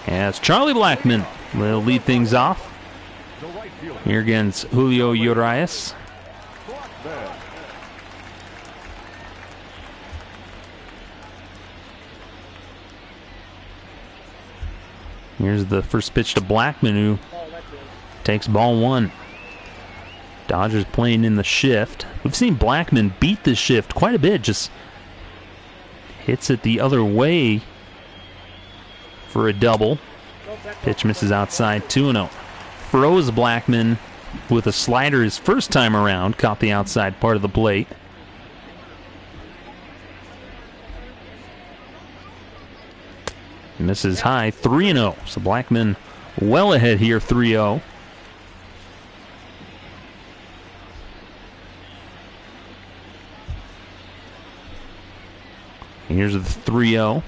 As Charlie Blackmon will lead things off. Here against Julio Urias. Here's the first pitch to Blackmon, who takes ball one. Dodgers playing in the shift. We've seen Blackmon beat the shift quite a bit. Just hits it the other way for a double. Pitch misses outside, 2-0. Froze Blackmon with a slider his first time around. Caught the outside part of the plate. Misses high, 3-0. So Blackmon well ahead here, 3-0. Here's the 3-0.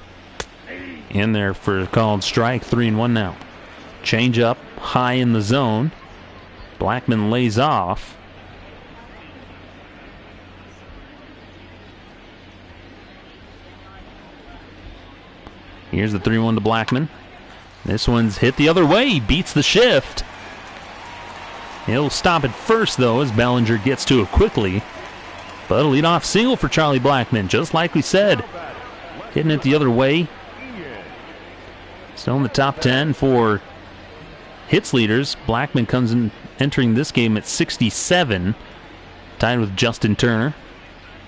In there for a called strike, 3-1 now. Change up, high in the zone. Blackmon lays off. Here's the 3-1 to Blackmon. This one's hit the other way. He beats the shift. He'll stop at first, though, as Bellinger gets to it quickly. But a leadoff single for Charlie Blackmon, just like we said. Hitting it the other way. Still in the top 10 for hits leaders. Blackmon comes in entering this game at 67. Tied with Justin Turner.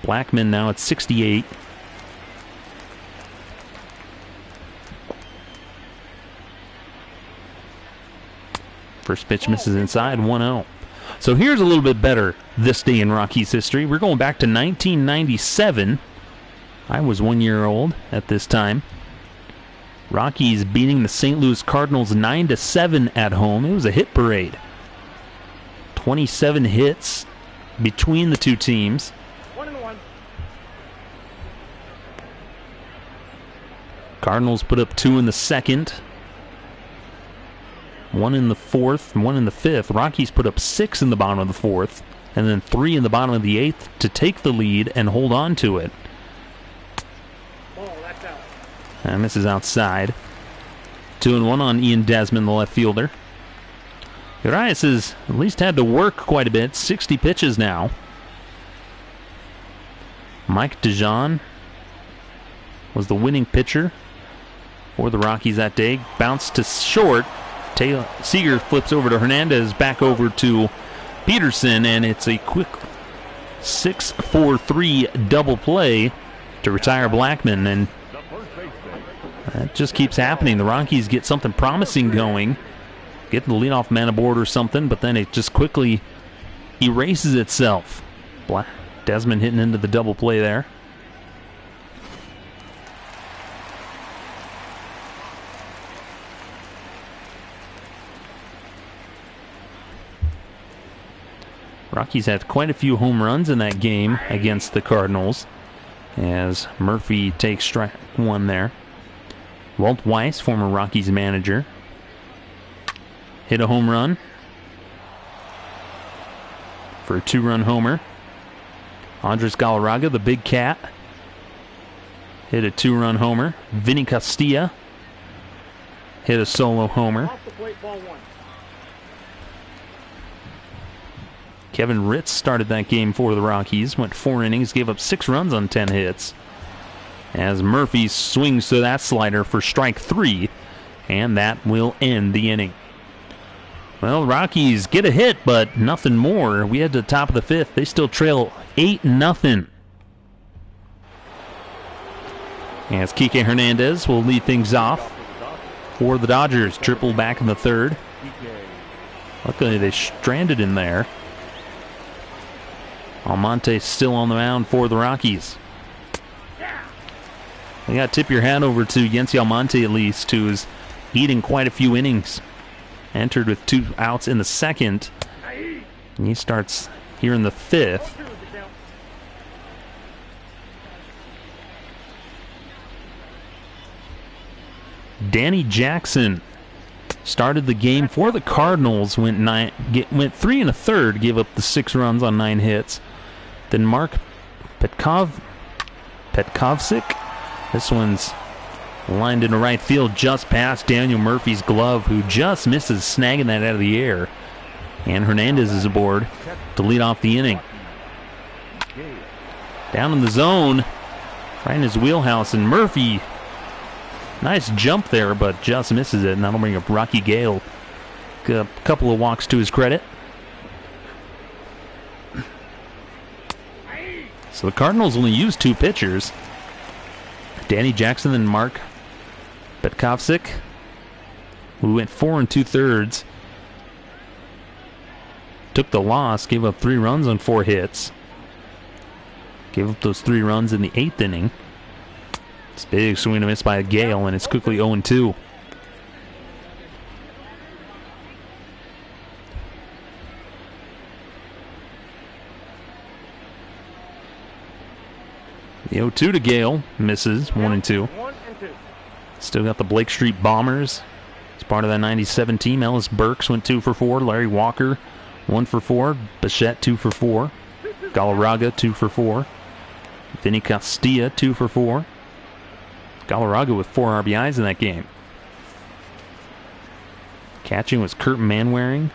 Blackmon now at 68. First pitch misses inside, 1-0. So here's a little bit better this day in Rockies history. We're going back to 1997. I was 1 year old at this time. Rockies beating the St. Louis Cardinals 9-7 at home. It was a hit parade. 27 hits between the two teams. 1-1. Cardinals put up 2 in the second. 1 in the fourth, and 1 in the fifth. Rockies put up 6 in the bottom of the fourth, and then 3 in the bottom of the eighth to take the lead and hold on to it. Ball, that's out. And this is outside. 2-1 on Ian Desmond, the left fielder. Urias has at least had to work quite a bit. 60 pitches now. Mike DeJean was the winning pitcher for the Rockies that day. Bounced to short. Taylor Seager flips over to Hernandez, back over to Peterson, and it's a quick 6-4-3 double play to retire Blackmon, and that just keeps happening. The Rockies get something promising going, get the leadoff man aboard or something, but then it just quickly erases itself. Desmond hitting into the double play there. Rockies had quite a few home runs in that game against the Cardinals, as Murphy takes strike one there. Walt Weiss, former Rockies manager, hit a home run for a 2-run homer. Andres Galarraga, the big cat, hit a 2-run homer. Vinny Castilla hit a solo homer. Off the plate, ball 1. Kevin Ritz started that game for the Rockies. Went 4 innings, gave up 6 runs on 10 hits. As Murphy swings to that slider for strike 3, and that will end the inning. Well, Rockies get a hit, but nothing more. We head to the top of the 5th. They still trail 8-0. As Kike Hernandez will lead things off for the Dodgers. Triple back in the 3rd. Luckily, they stranded in there. Almonte still on the mound for the Rockies. You got to tip your hat over to Yency Almonte, at least, who is eating quite a few innings. entered with 2 outs in the second. And he starts here in the 5th. Danny Jackson started the game for the Cardinals, went 3 1/3, gave up the 6 runs on 9 hits. Then Mark Petkovsik, this one's lined into right field just past Daniel Murphy's glove, who just misses snagging that out of the air. And Hernandez is aboard to lead off the inning. Down in the zone, right in his wheelhouse, and Murphy, nice jump there, but just misses it, and that'll bring up Rocky Gale. A couple of walks to his credit. So the Cardinals only used 2 pitchers. Danny Jackson and Mark Petkovsik, who went 4 2/3. Took the loss, gave up 3 runs on 4 hits. Gave up those 3 runs in the 8th inning. It's a big swing and a miss by Gale, and it's quickly 0-2. The 0-2 to Gale misses, 1-2. Still got the Blake Street Bombers. As part of that 97 team, Ellis Burks went 2 for 4. Larry Walker 1 for 4. Bichette 2 for 4. Galarraga 2 for 4. Vinny Castilla 2 for 4. Galarraga with 4 RBIs in that game. Catching was Kurt Manwaring.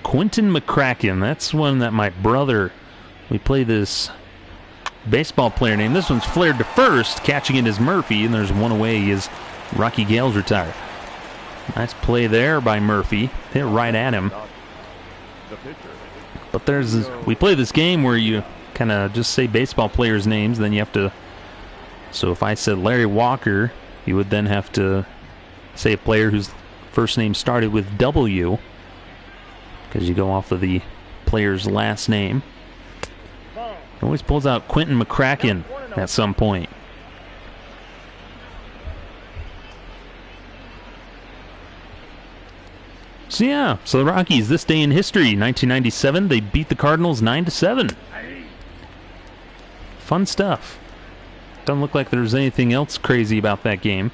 Quentin McCracken, that's one that my brother, we play this baseball player name. This one's flared to first, catching it is Murphy, and there's one away as Rocky Gale's retired. Nice play there by Murphy, hit right at him. But we play this game where you kind of just say baseball players' names, then you have to, so if I said Larry Walker, you would then have to say a player whose first name started with W, because you go off of the player's last name. Always pulls out Quentin McCracken at some point. So yeah, so the Rockies, this day in history, 1997, they beat the Cardinals 9-7. Fun stuff. Doesn't look like there's anything else crazy about that game.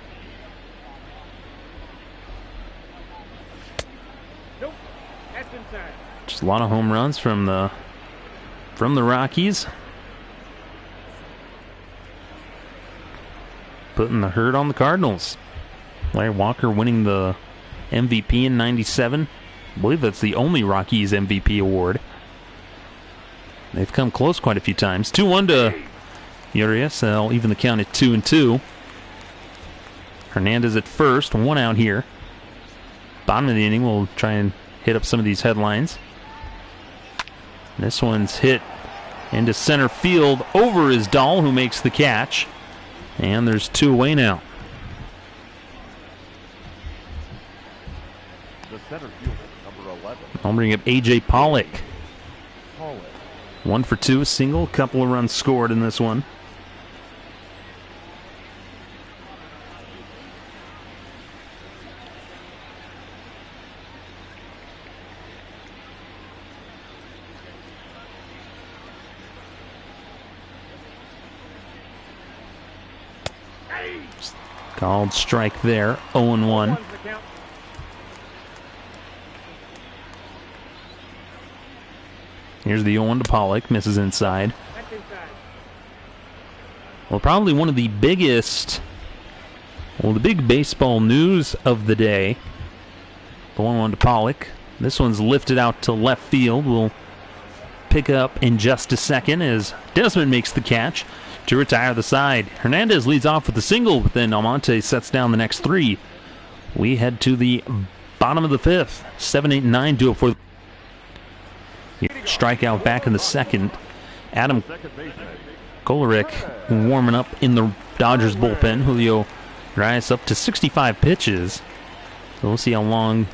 Just a lot of home runs from the Rockies. Putting the hurt on the Cardinals. Larry Walker winning the MVP in 97. I believe that's the only Rockies MVP award. They've come close quite a few times. 2-1 to Urias. They'll even the count at 2-2. Hernandez at first. 1 out here. Bottom of the inning, we'll try and hit up some of these headlines. This one's hit into center field over is Dahl, who makes the catch. And there's 2 away now. The center fielder, number 11. I'll bring up A.J. Pollock. 1 for 2, a single, couple of runs scored in this one. Called strike there, 0-1. Here's the 0-1 to Pollock, misses inside. Well, probably one of the biggest, the big baseball news of the day. The 1-1 to Pollock. This one's lifted out to left field. We'll pick up in just a second as Desmond makes the catch to retire the side. Hernandez leads off with a single, but then Almonte sets down the next 3. We head to the bottom of the 5th. 7, 8, 9 do it for the strikeout back in the second. Adam Kolarek warming up in the Dodgers bullpen. Julio Urias up to 65 pitches. So we'll see how long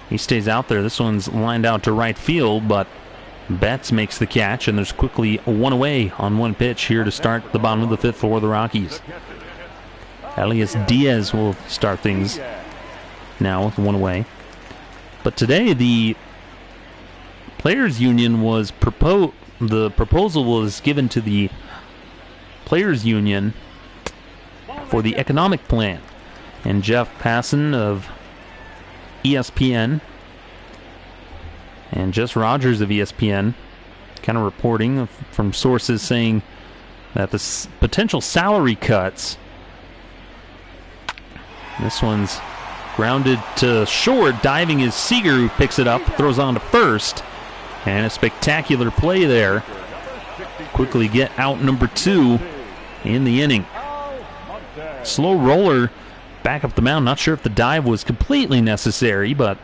he stays out there. This one's lined out to right field, but Betts makes the catch, and there's quickly one away on one pitch here to start the bottom of the fifth for the Rockies. Elias Diaz will start things now with one away. But today the Players Union was the proposal was given to the Players Union for the economic plan. And Jeff Passan of ESPN and Jess Rogers of ESPN kind of reporting from sources saying that the potential salary cuts, this one's grounded to short, diving is Seager, who picks it up, throws on to first, and a spectacular play there. Quickly get out number 2 in the inning. Slow roller back up the mound. Not sure if the dive was completely necessary, but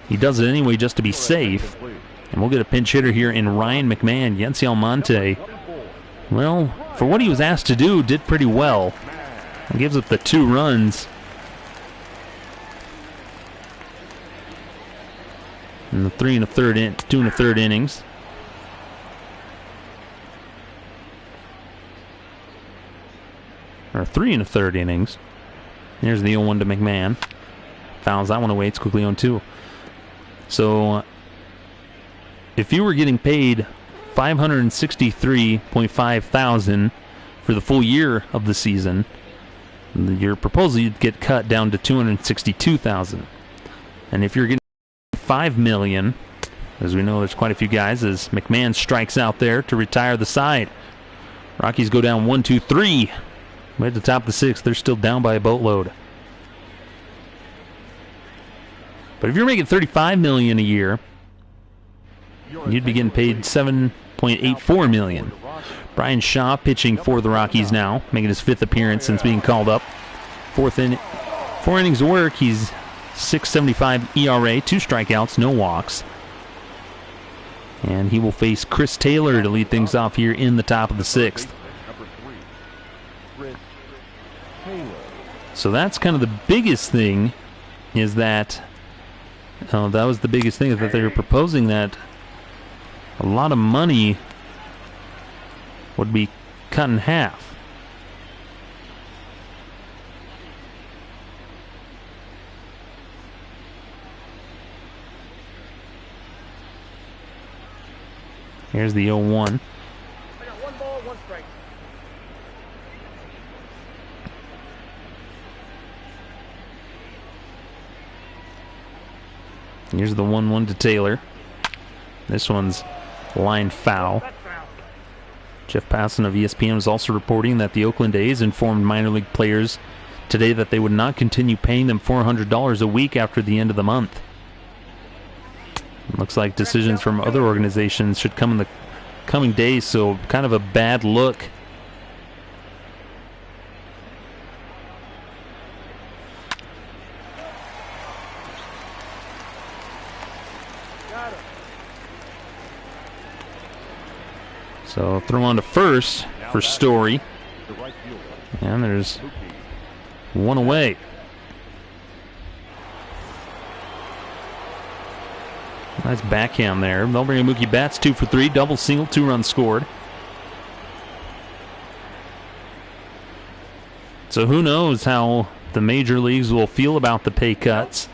he does it anyway just to be safe. And we'll get a pinch hitter here in Ryan McMahon. Yency Almonte, well, for what he was asked to do, did pretty well. He gives up the 2 runs. In the 2 1/3 innings. Or 3 1/3 innings. Here's the 0-1 to McMahon. Fouls that one away. It's quickly 0-2. So, if you were getting paid $563.5 thousand for the full year of the season, your proposal you'd get cut down to $262,000. And if you're getting $5 million, as we know, there's quite a few guys, as McMahon strikes out there to retire the side. Rockies go down 1-2-3. Way at the top of the 6th, they're still down by a boatload. But if you're making $35 million a year, you'd be getting paid $7.84 million. Brian Shaw pitching for the Rockies now, making his 5th appearance since being called up. 4 innings of work. He's 6.75 ERA, 2 strikeouts, no walks. And he will face Chris Taylor to lead things off here in the top of the 6th. So that's kind of the biggest thing, is that that was the biggest thing, is that they were proposing that a lot of money would be cut in half. Here's the 0-1. I got 1 ball, 1 strike. Here's the 1-1 to Taylor. This one's line foul. Jeff Passan of ESPN was also reporting that the Oakland A's informed minor league players today that they would not continue paying them $400 a week after the end of the month. Looks like decisions from other organizations should come in the coming days, so kind of a bad look. So throw on to first for Story. And there's 1 away. Nice backhand there. They'll bring Mookie Betts 2 for 3, double single, 2 runs scored. So who knows how the major leagues will feel about the pay cuts.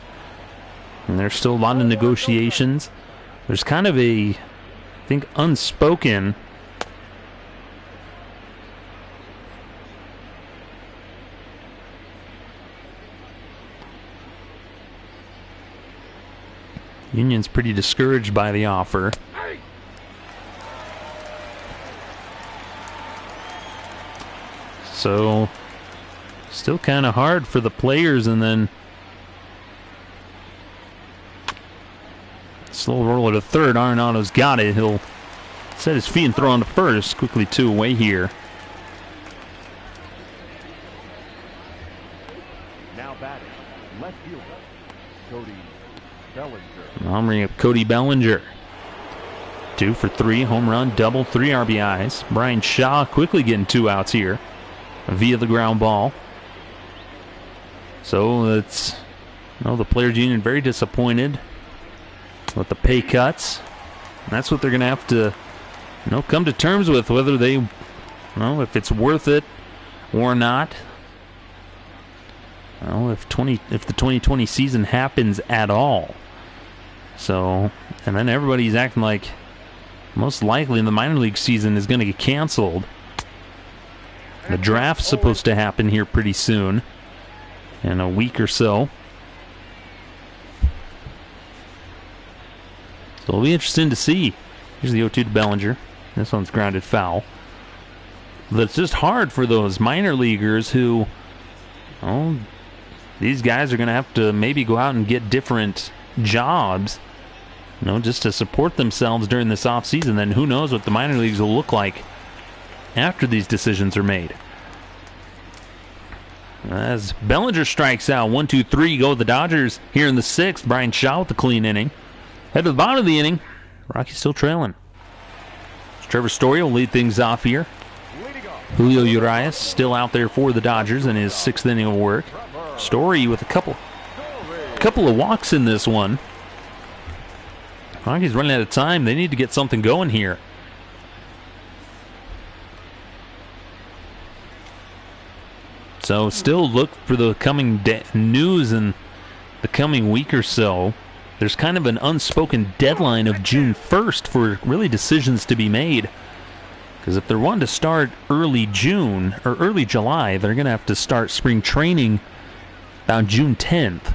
And there's still a lot of negotiations. There's kind of a, I think, unspoken Union's pretty discouraged by the offer. So, still kind of hard for the players, and then slow roller to third. Arenado's got it. He'll set his feet and throw on to first. Quickly 2 away here. Now batting, left fielder, Cody Bellinger. I'll bring up Cody Bellinger. 2 for 3, home run, double, 3 RBIs. Brian Shaw quickly getting 2 outs here via the ground ball. So it's, the Players Union very disappointed with the pay cuts. That's what they're going to have to, come to terms with, whether they, if it's worth it or not. If the 2020 season happens at all. So, and then everybody's acting like most likely the minor league season is going to get canceled. The draft's supposed to happen here pretty soon, in a week or so. So it'll be interesting to see. Here's the 0-2 to Bellinger. This one's grounded foul. But it's just hard for those minor leaguers who, these guys are going to have to maybe go out and get different jobs, just to support themselves during this offseason. Then who knows what the minor leagues will look like after these decisions are made. As Bellinger strikes out, 1-2-3 go the Dodgers here in the 6th. Brian Shaw with the clean inning. Head to the bottom of the inning. Rockies still trailing. Trevor Story will lead things off here. Julio Urias still out there for the Dodgers in his 6th inning of work. Story with a couple of walks in this one. Rockies running out of time. They need to get something going here. So still look for the coming news in the coming week or so. There's kind of an unspoken deadline of June 1st for really decisions to be made. Because if they're wanting to start early June or early July, they're going to have to start spring training about June 10th.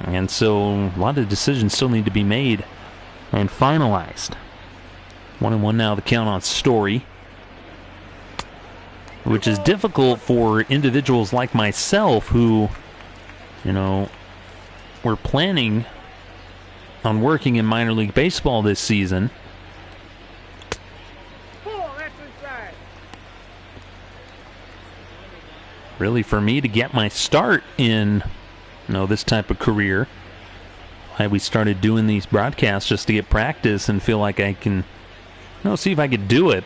And so a lot of decisions still need to be made and finalized. 1-1 now, the count on Story, which is difficult for individuals like myself who, were planning on working in minor league baseball this season. Really, for me to get my start in this type of career, we started doing these broadcasts just to get practice and feel like I can see if I could do it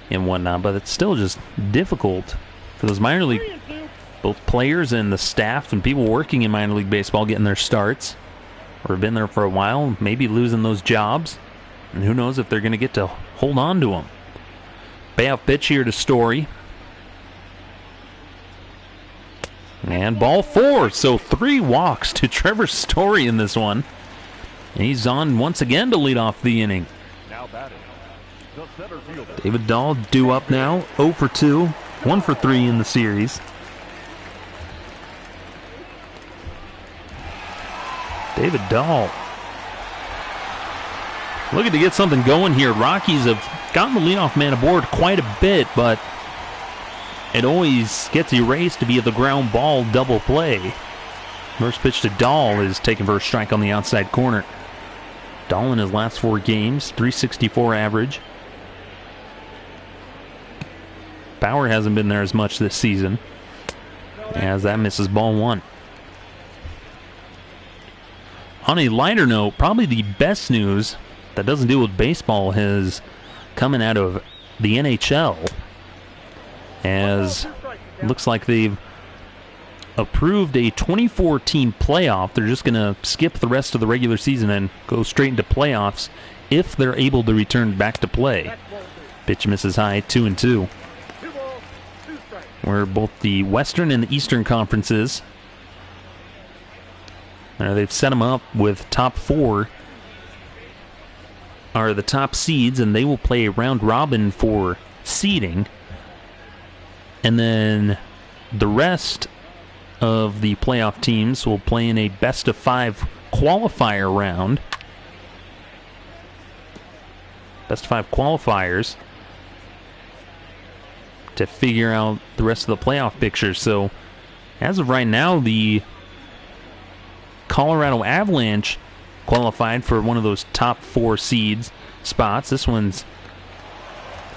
and whatnot. But it's still just difficult for those minor league, both players and the staff and people working in minor league baseball getting their starts or have been there for a while, maybe losing those jobs. And who knows if they're going to get to hold on to them. Payoff pitch here to Story. And ball 4, so 3 walks to Trevor Story in this one. And he's on once again to lead off the inning. Now batting, the center fielder. David Dahl due up now, 0 for 2, 1 for 3 in the series. David Dahl looking to get something going here. Rockies have gotten the leadoff man aboard quite a bit, but it always gets erased to be the ground ball double play. First pitch to Dahl is taken for a strike on the outside corner. Dahl in his last 4 games, .364 average. Power hasn't been there as much this season, as that misses ball 1. On a lighter note, probably the best news that doesn't deal with baseball is coming out of the NHL. As it looks like they've approved a 24-team playoff. They're just going to skip the rest of the regular season and go straight into playoffs if they're able to return back to play. Pitch misses high, 2-2. Where both the Western and the Eastern conferences, they've set them up with top 4 are the top seeds, and they will play a round robin for seeding. And then the rest of the playoff teams will play in a best-of-5 qualifier round. Best-of-5 qualifiers to figure out the rest of the playoff picture. So, as of right now, the Colorado Avalanche qualified for one of those top 4 seeds spots. This one's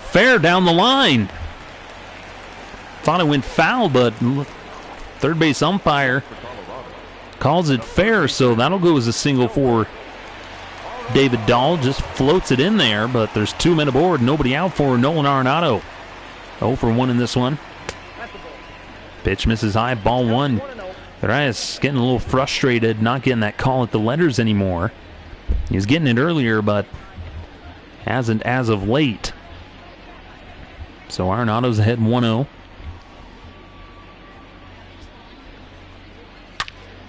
fair down the line. Thought it went foul, but third base umpire calls it fair, so that'll go as a single for David Dahl. Just floats it in there, but there's 2 men aboard, nobody out for Nolan Arenado. 0 for 1 in this one. Pitch misses high, ball 1. Urias getting a little frustrated, not getting that call at the letters anymore. He was getting it earlier, but Hasn't as of late. So Arenado's ahead 1-0.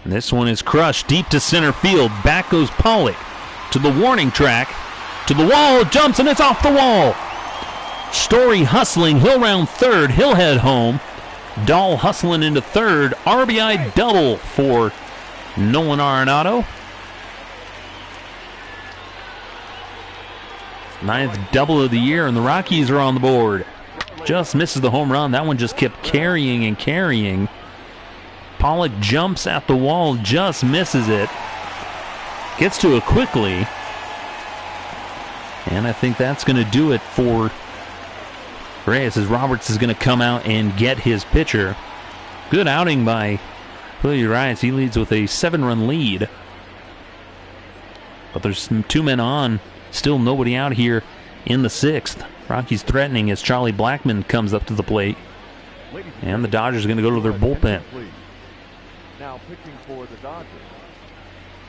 This one is crushed deep to center field. Back goes Pollock to the warning track. To the wall, jumps, and it's off the wall. Story hustling. He'll round third. He'll head home. Dahl hustling into third. RBI double for Nolan Arenado. 9th double of the year, and the Rockies are on the board. Just misses the home run. That one just kept carrying and carrying. Pollock jumps at the wall, just misses it. Gets to it quickly. And I think that's going to do it for Reyes, as Roberts is going to come out and get his pitcher. Good outing by Julio Reyes. He leads with a 7-run lead. But there's 2 men on. Still nobody out here in the 6th. Rockies threatening as Charlie Blackmon comes up to the plate. And the Dodgers are going to go to their bullpen. Now pitching for the Dodgers,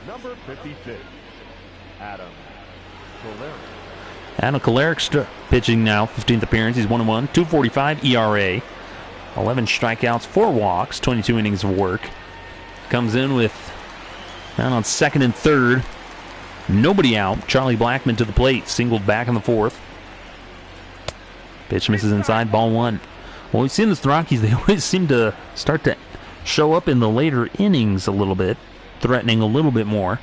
number 56, Adam Kolarek. Adam Kolarek pitching now, 15th appearance. He's 1-1, 2.45 ERA, 11 strikeouts, 4 walks, 22 innings of work. Comes in with down on second and third. Nobody out. Charlie Blackmon to the plate, singled back in the 4th. Pitch misses inside, ball 1. Well, we've seen this with the Rockies. They always seem to start to show up in the later innings a little bit, threatening a little bit more.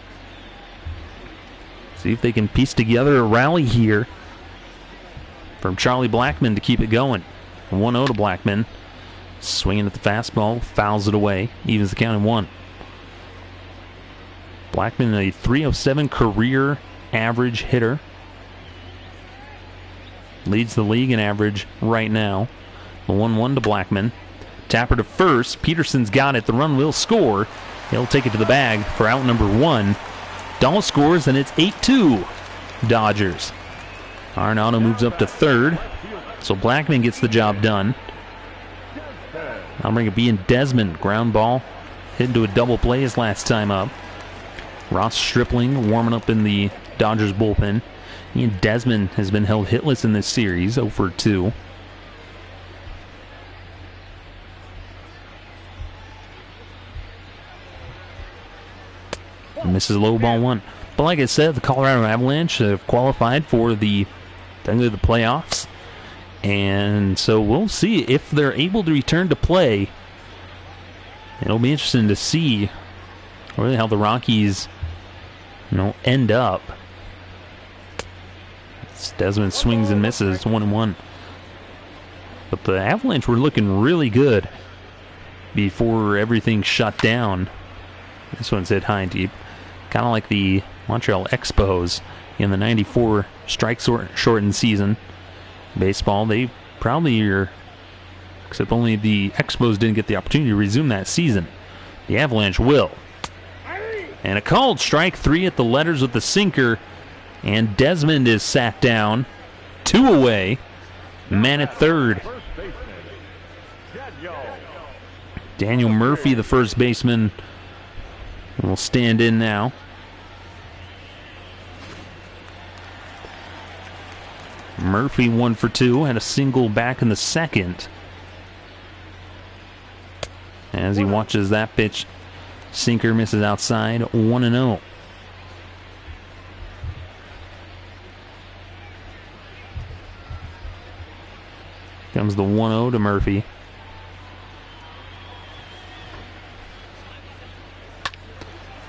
See if they can piece together a rally here from Charlie Blackmon to keep it going. 1-0 to Blackmon. Swinging at the fastball, fouls it away, evens the count in 1. Blackmon, a .307 career average hitter. Leads the league in average right now. The 1-1 to Blackmon. Tapper to first. Peterson's got it. The run will score. He'll take it to the bag for out number 1. Dahl scores, and it's 8-2 Dodgers. Arenado moves up to third. So Blackmon gets the job done. I'll bring it being Desmond. Ground ball. Hit into a double play his last time up. Ross Stripling warming up in the Dodgers bullpen. Ian Desmond has been held hitless in this series, 0-2. Misses low, ball 1. But like I said, the Colorado Avalanche have qualified for the playoffs. And so we'll see if they're able to return to play. It'll be interesting to see really how the Rockies end up. Desmond swings and misses, 1-1. But the Avalanche were looking really good before everything shut down. This one's hit high and deep. Kind of like the Montreal Expos in the 94 strike-shortened season. Baseball, they probably are, except only the Expos didn't get the opportunity to resume that season. The Avalanche will. And a called strike 3 at the letters with the sinker. And Desmond is sat down. 2 away. Man at third. Daniel Murphy, the first baseman, will stand in now. Murphy 1 for 2. Had a single back in the second. As he watches that pitch, sinker misses outside, 1-0. Comes the 1-0 to Murphy.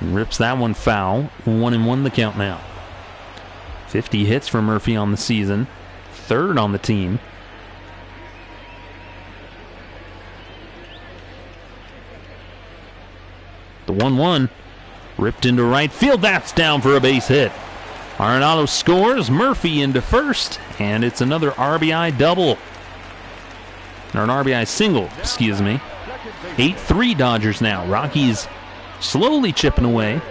Rips that one foul. 1-1 the count now. 50 hits for Murphy on the season. Third on the team. The 1-1 ripped into right field. That's down for a base hit. Arenado scores. Murphy into first. And it's another RBI double. Or an RBI single, excuse me. 8-3 Dodgers now. Rockies slowly chipping away.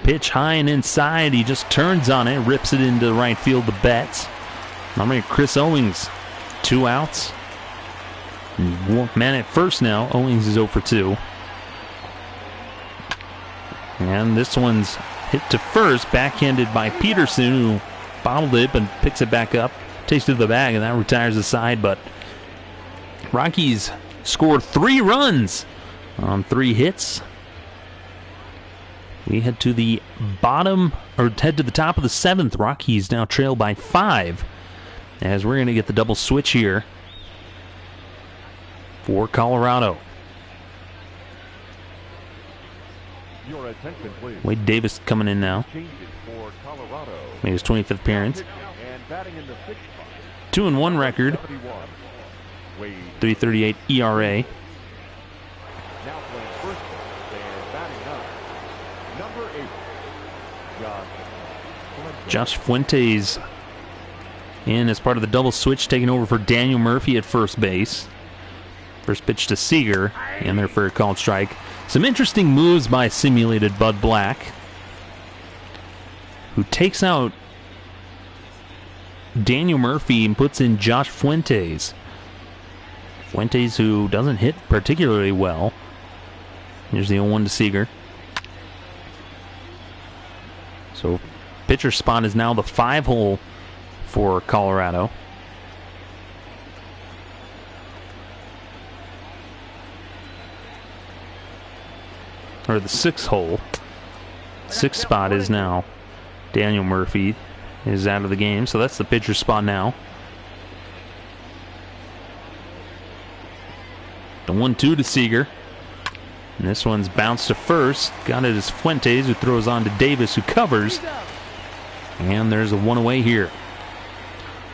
Pitch high and inside. He just turns on it, rips it into right field to Betts. Number Chris Owings, 2 outs. Man at first now. Owings is 0 for 2. And this one's hit to first, backhanded by Peterson, who bottled it, but picks it back up, takes it to the bag, and that retires the side. But Rockies scored 3 runs on 3 hits. We head to the top of the 7th. Rockies now trail by 5, as we're going to get the double switch here for Colorado. Your attention, please. Wade Davis coming in now. Changes for Colorado. Made his 25th appearance. And batting in the 6th spot. 2-1 record. 71. Wade. 3.38 ERA. Now playing first base and batting up. Number 8. Josh Fuentes in as part of the double switch, taking over for Daniel Murphy at first base. First pitch to Seager, and there for a called strike. Some interesting moves by simulated Bud Black, who takes out Daniel Murphy and puts in Josh Fuentes. Fuentes, who doesn't hit particularly well. Here's the 0-1 to Seager. So pitcher spot is now the 5-hole for Colorado. Or the 6th hole. 6th spot is now Daniel Murphy is out of the game, so that's the pitcher spot now. The 1-2 to Seager. And this one's bounced to first. Got it as Fuentes, who throws on to Davis, who covers. And there's a 1 away here.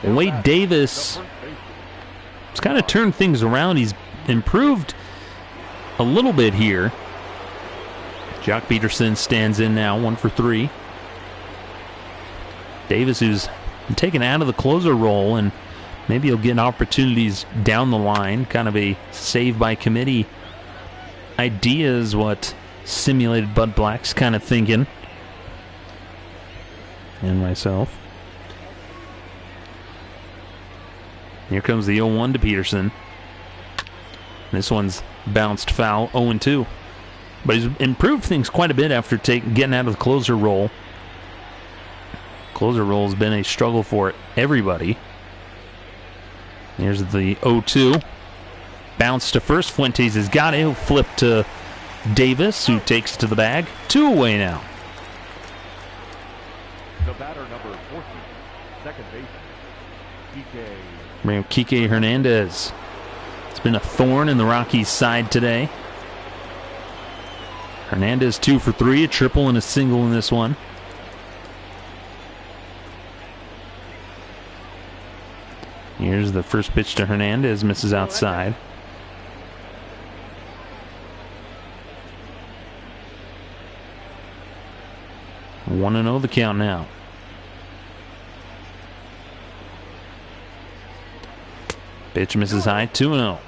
Wade Davis has kind of turned things around. He's improved a little bit here. Jock Peterson stands in now, 1 for 3. Davis, who's been taken out of the closer role, and maybe he'll get opportunities down the line. Kind of a save by committee idea is what simulated Bud Black's kind of thinking. And myself. Here comes the 0-1 to Peterson. This one's bounced foul, 0-2. But he's improved things quite a bit after getting out of the closer role. Closer role has been a struggle for everybody. Here's the 0-2. Bounce to first. Fuentes has got it. He'll flip to Davis, who takes it to the bag. 2 away now. The batter, number 14, second baseman, Kike. Bring up Kike Hernandez. It's been a thorn in the Rockies' side today. Hernandez 2 for 3, a triple and a single in this one. Here's the first pitch to Hernandez, misses outside. One and 0 the count now. Pitch misses high, 2-0.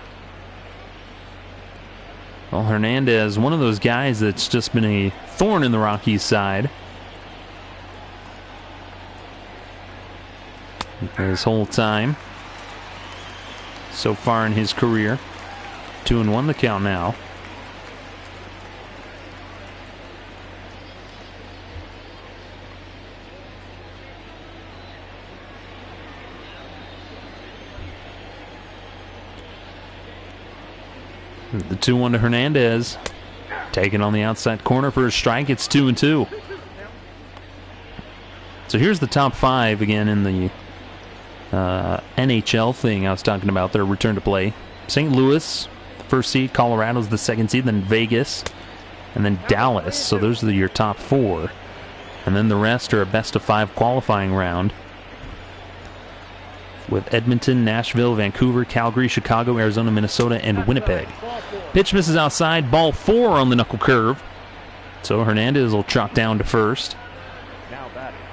Well, Hernandez, one of those guys that's just been a thorn in the Rockies' side. This whole time. So far in his career. 2-1 the count now. The 2-1 to Hernandez. Taken on the outside corner for a strike. It's 2-2. So here's the top 5 again in the NHL thing I was talking about, their return to play. St. Louis, first seed. Colorado's the second seed. Then Vegas. And then Dallas. So those are your top 4. And then the rest are a best of 5 qualifying round, with Edmonton, Nashville, Vancouver, Calgary, Chicago, Arizona, Minnesota, and Winnipeg. Pitch misses outside. Ball 4 on the knuckle curve. So Hernandez will trot down to first.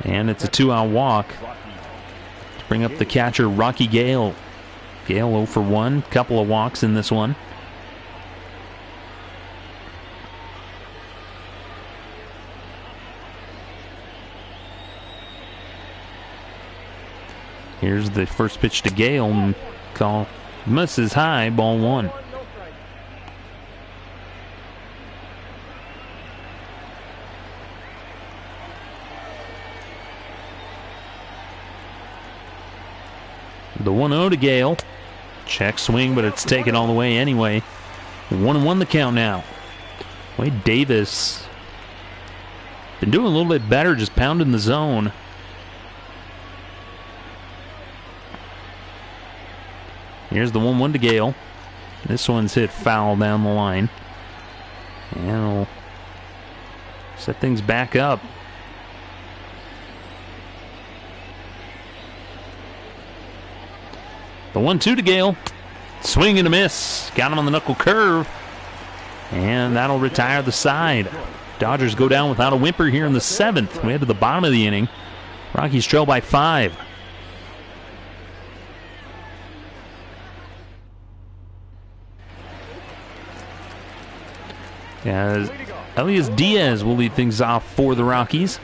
And it's a 2-out walk to bring up the catcher, Rocky Gale. Gale 0 for 1. Couple of walks in this one. Here's the first pitch to Gale. Call misses high, ball 1. The 1-0 to Gale. Check swing, but it's taken all the way anyway. 1-1 the count now. Wade Davis been doing a little bit better, just pounding the zone. Here's the 1-1 to Gale. This one's hit foul down the line. And it'll set things back up. The 1-2 to Gale. Swing and a miss. Got him on the knuckle curve. And that'll retire the side. Dodgers go down without a whimper here in the 7th. We head to the bottom of the inning. Rockies trail by 5. As Elias Diaz will lead things off for the Rockies.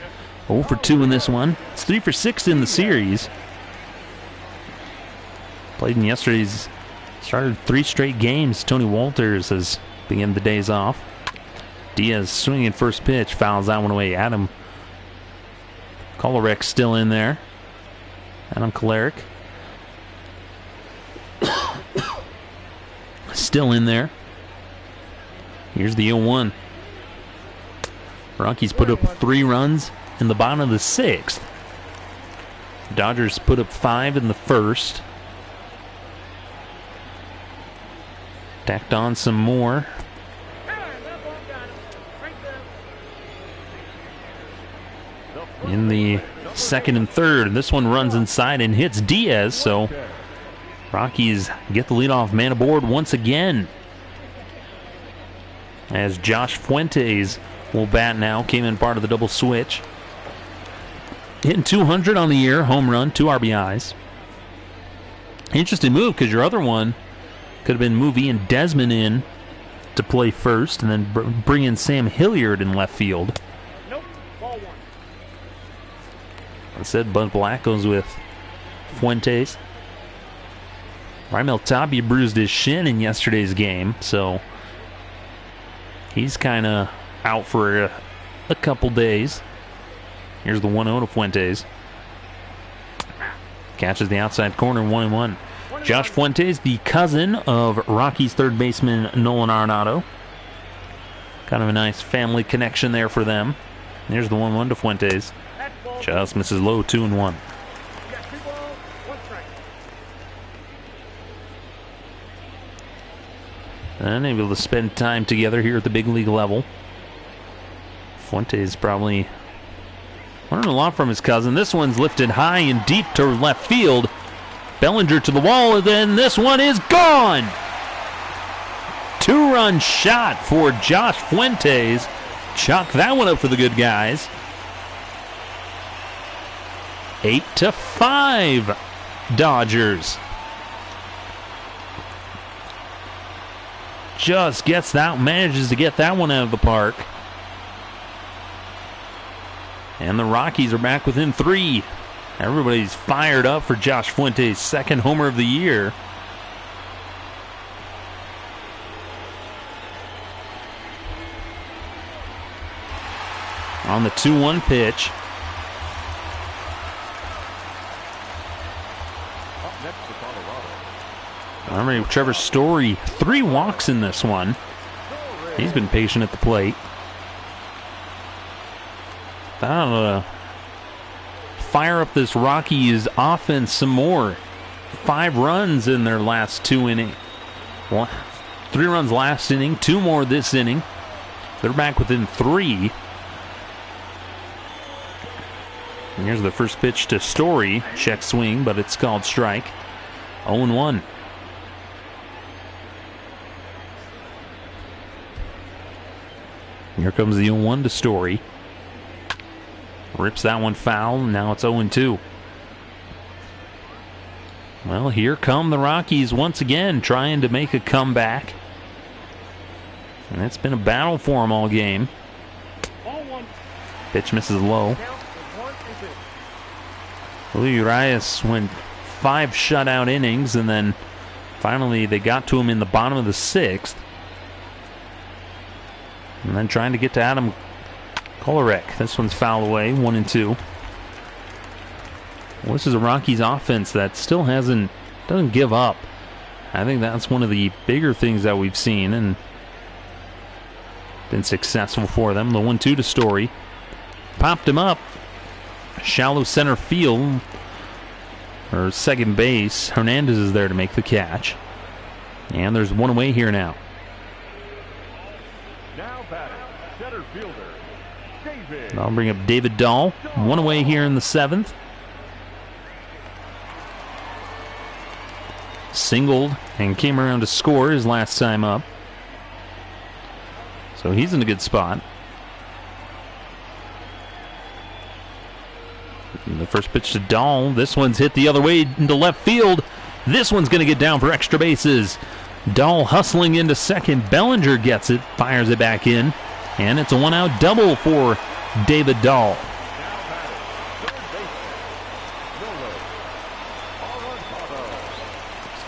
0 for 2 in this one. It's 3 for 6 in the series. Played in yesterday's, started 3 straight games. Tony Walters has begun the days off. Diaz swinging first pitch, fouls that one away. Adam Kolarek still in there. Adam Kolarek still in there. Here's the 0-1. Rockies put up 3 runs in the bottom of the 6th. Dodgers put up 5 in the 1st. Tacked on some more. In the 2nd and 3rd. This one runs inside and hits Diaz, so Rockies get the leadoff man aboard once again. As Josh Fuentes will bat now. Came in part of the double switch. Hitting 200 on the year. Home run, 2 RBIs. Interesting move, because your other one could have been move Ian Desmond in to play first and then bring in Sam Hilliard in left field. Nope. Ball 1. Instead, Bud Black goes with Fuentes. Raimel Tapia bruised his shin in yesterday's game, so he's kind of out for a couple days. Here's the 1-0 to Fuentes. Catches the outside corner, 1-1. Josh Fuentes, the cousin of Rockies third baseman Nolan Arenado. Kind of a nice family connection there for them. Here's the 1-1 to Fuentes. Just misses low, 2-1. You got 2 balls, 1 strike. And able to spend time together here at the big league level. Fuentes probably learning a lot from his cousin. This one's lifted high and deep to left field. Bellinger to the wall, and then this one is gone. 2-run shot for Josh Fuentes. Chalk that one up for the good guys. 8-5 Dodgers. Just gets that, manages to get that one out of the park. And the Rockies are back within 3. Everybody's fired up for Josh Fuentes' 2nd homer of the year. On the 2-1 pitch. Up next for Colorado. Remember, Trevor Story, 3 walks in this one. He's been patient at the plate. Fire up this Rockies offense some more. 5 runs in their last 2 innings. 3 runs last inning, 2 more this inning. They're back within 3. And here's the first pitch to Story. Check swing, but it's called strike. 0-1. Here comes the 0-1 to Story. Rips that one foul. Now it's 0-2. Well, here come the Rockies once again, trying to make a comeback. And it's been a battle for them all game. Pitch misses low. Luis Urias went 5 shutout innings, and then finally they got to him in the bottom of the 6th. And then trying to get to Adam Kolarek. This one's fouled away, 1-2. Well, this is a Rockies offense that still doesn't give up. I think that's one of the bigger things that we've seen and been successful for them. The 1-2 to Story. Popped him up. Shallow center field. Or second base. Hernandez is there to make the catch. And there's one away here now. Now batting, center fielder, David. I'll bring up David Dahl. One away here in the 7th. Singled and came around to score his last time up. So he's in a good spot. And the first pitch to Dahl. This one's hit the other way into left field. This one's going to get down for extra bases. Dahl hustling into second. Bellinger gets it, fires it back in, and it's a one-out double for David Dahl.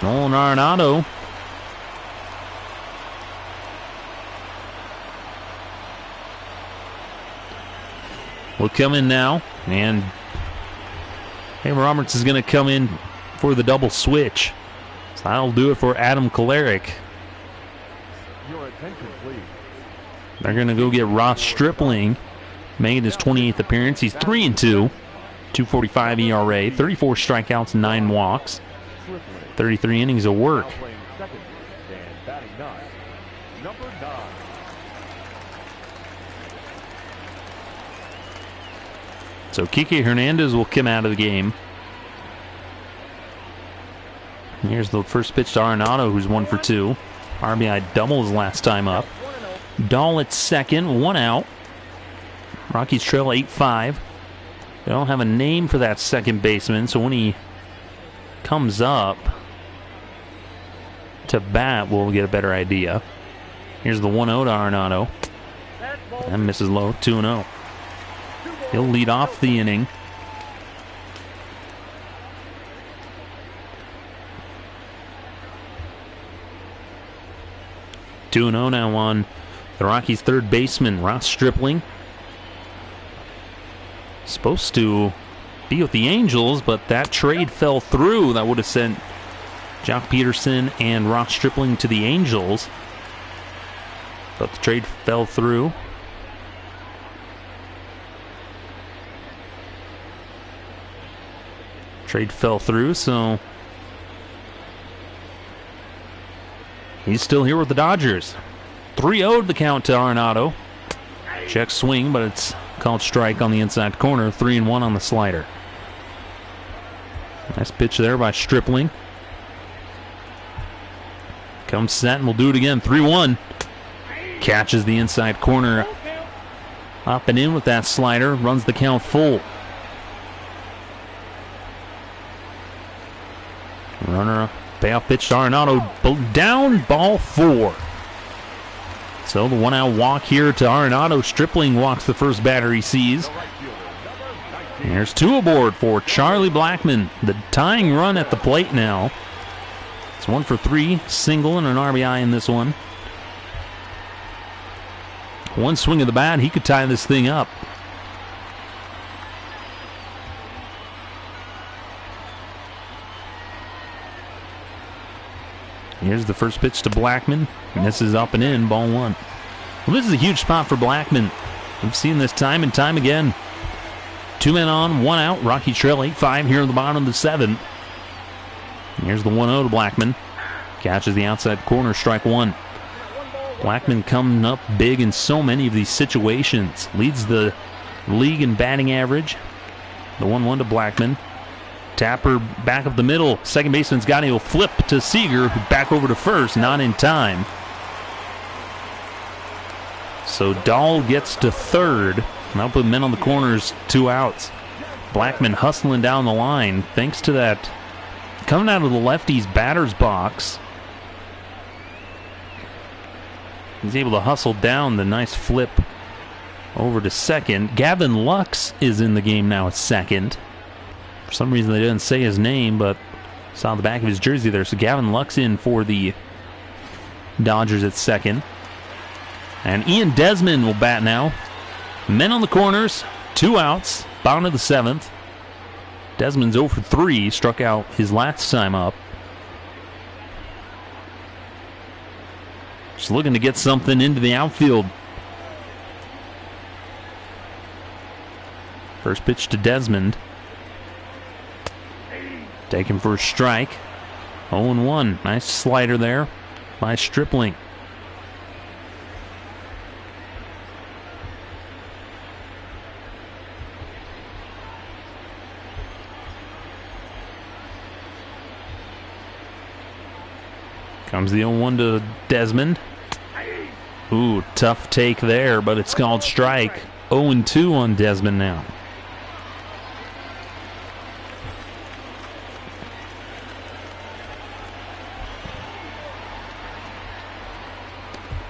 Nolan Arenado. Will come in now, and Hey Roberts is going to come in for the double switch. So that'll do it for Adam Kolarek. Your attention, please. They're going to go get Ross Stripling, making his 28th appearance. He's 3-2, 2.45 ERA, 34 strikeouts, 9 walks, 33 innings of work. Now playing second and batting ninth, number 9. So Kike Hernandez will come out of the game. Here's the first pitch to Arenado, who's 1 for 2. RBI double his last time up. Dahl at second, 1 out. Rockies trail 8-5. They don't have a name for that second baseman, so when he comes up to bat, we'll get a better idea. Here's the 1-0 to Arenado. And misses low, 2-0. He'll lead off the inning. Two and 0 now on the Rockies' third baseman, Ross Stripling. Supposed to be with the Angels, but that trade fell through. That would have sent Jock Peterson and Ross Stripling to the Angels. But the trade fell through. Trade fell through, so he's still here with the Dodgers. 3-0 the count to Arenado. Check swing, but it's called strike on the inside corner. 3-1 on the slider. Nice pitch there by Stripling. Comes set and we'll do it again. 3-1. Catches the inside corner. Up and in with that slider. Runs the count full. Runner, payoff pitch to Arenado, down, ball 4. So the 1-out walk here to Arenado. Stripling walks the first batter he sees. There's 2 aboard for Charlie Blackmon. The tying run at the plate now. It's 1 for 3, single and an RBI in this one. One swing of the bat, he could tie this thing up. Here's the first pitch to Blackmon. And this is up and in, ball 1. Well, this is a huge spot for Blackmon. We've seen this time and time again. 2 men on, 1 out. Rocky trail 8-5 here in the bottom of the 7th. Here's the 1-0 to Blackmon. Catches the outside corner, strike 1. Blackmon coming up big in so many of these situations. Leads the league in batting average. The 1-1 to Blackmon. Tapper back up the middle. Second baseman's got it. He'll flip to Seager. Back over to first. Not in time. So Dahl gets to third. Now put men on the corners. 2 outs. Blackmon hustling down the line. Thanks to that coming out of the lefty's batter's box. He's able to hustle down the nice flip over to second. Gavin Lux is in the game now at second. For some reason they didn't say his name, but saw the back of his jersey there. So Gavin Lux in for the Dodgers at second. And Ian Desmond will bat now. Men on the corners, 2 outs, bottom of the 7th. Desmond's 0 for 3, struck out his last time up. Just looking to get something into the outfield. First pitch to Desmond. Taken for a strike. 0-1. Nice slider there by Stripling. Comes the 0-1 to Desmond. Ooh, tough take there, but it's called strike. 0-2 on Desmond now.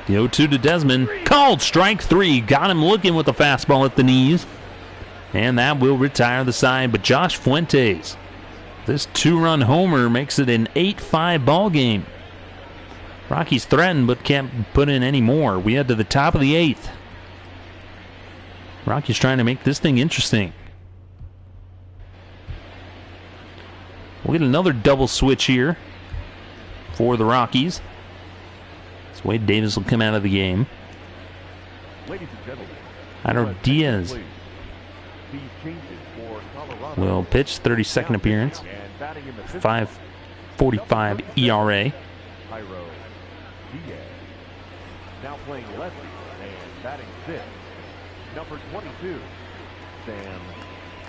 The 0-2 to Desmond. Called strike 3. Got him looking with the fastball at the knees. And that will retire the side. But Josh Fuentes, this 2-run homer makes it an 8-5 ball game. Rockies threatened but can't put in any more. We head to the top of the 8th. Rockies trying to make this thing interesting. We'll get another double switch here for the Rockies. So Wade Davis will come out of the game. Jairo Diaz will pitch, 32nd appearance, 5.45 ERA. Now playing lefty and batting fifth, number 22,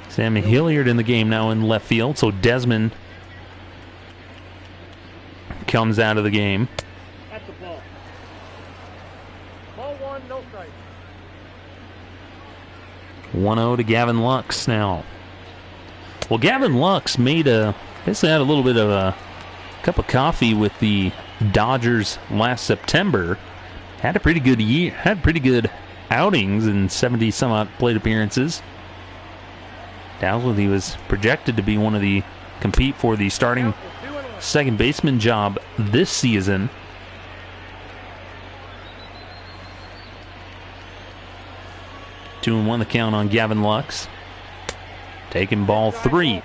Sam Hilliard in the game now in left field. So Desmond comes out of the game. That's the ball. Ball 1, no strike. 1-0 to Gavin Lux now. Well, Gavin Lux basically had a little bit of a cup of coffee with the Dodgers last September. Had a pretty good year, had pretty good outings in 70 some odd plate appearances. He was projected to be one of the compete for the starting second baseman job this season. Two and 1 the count on Gavin Lux. Taking ball 3.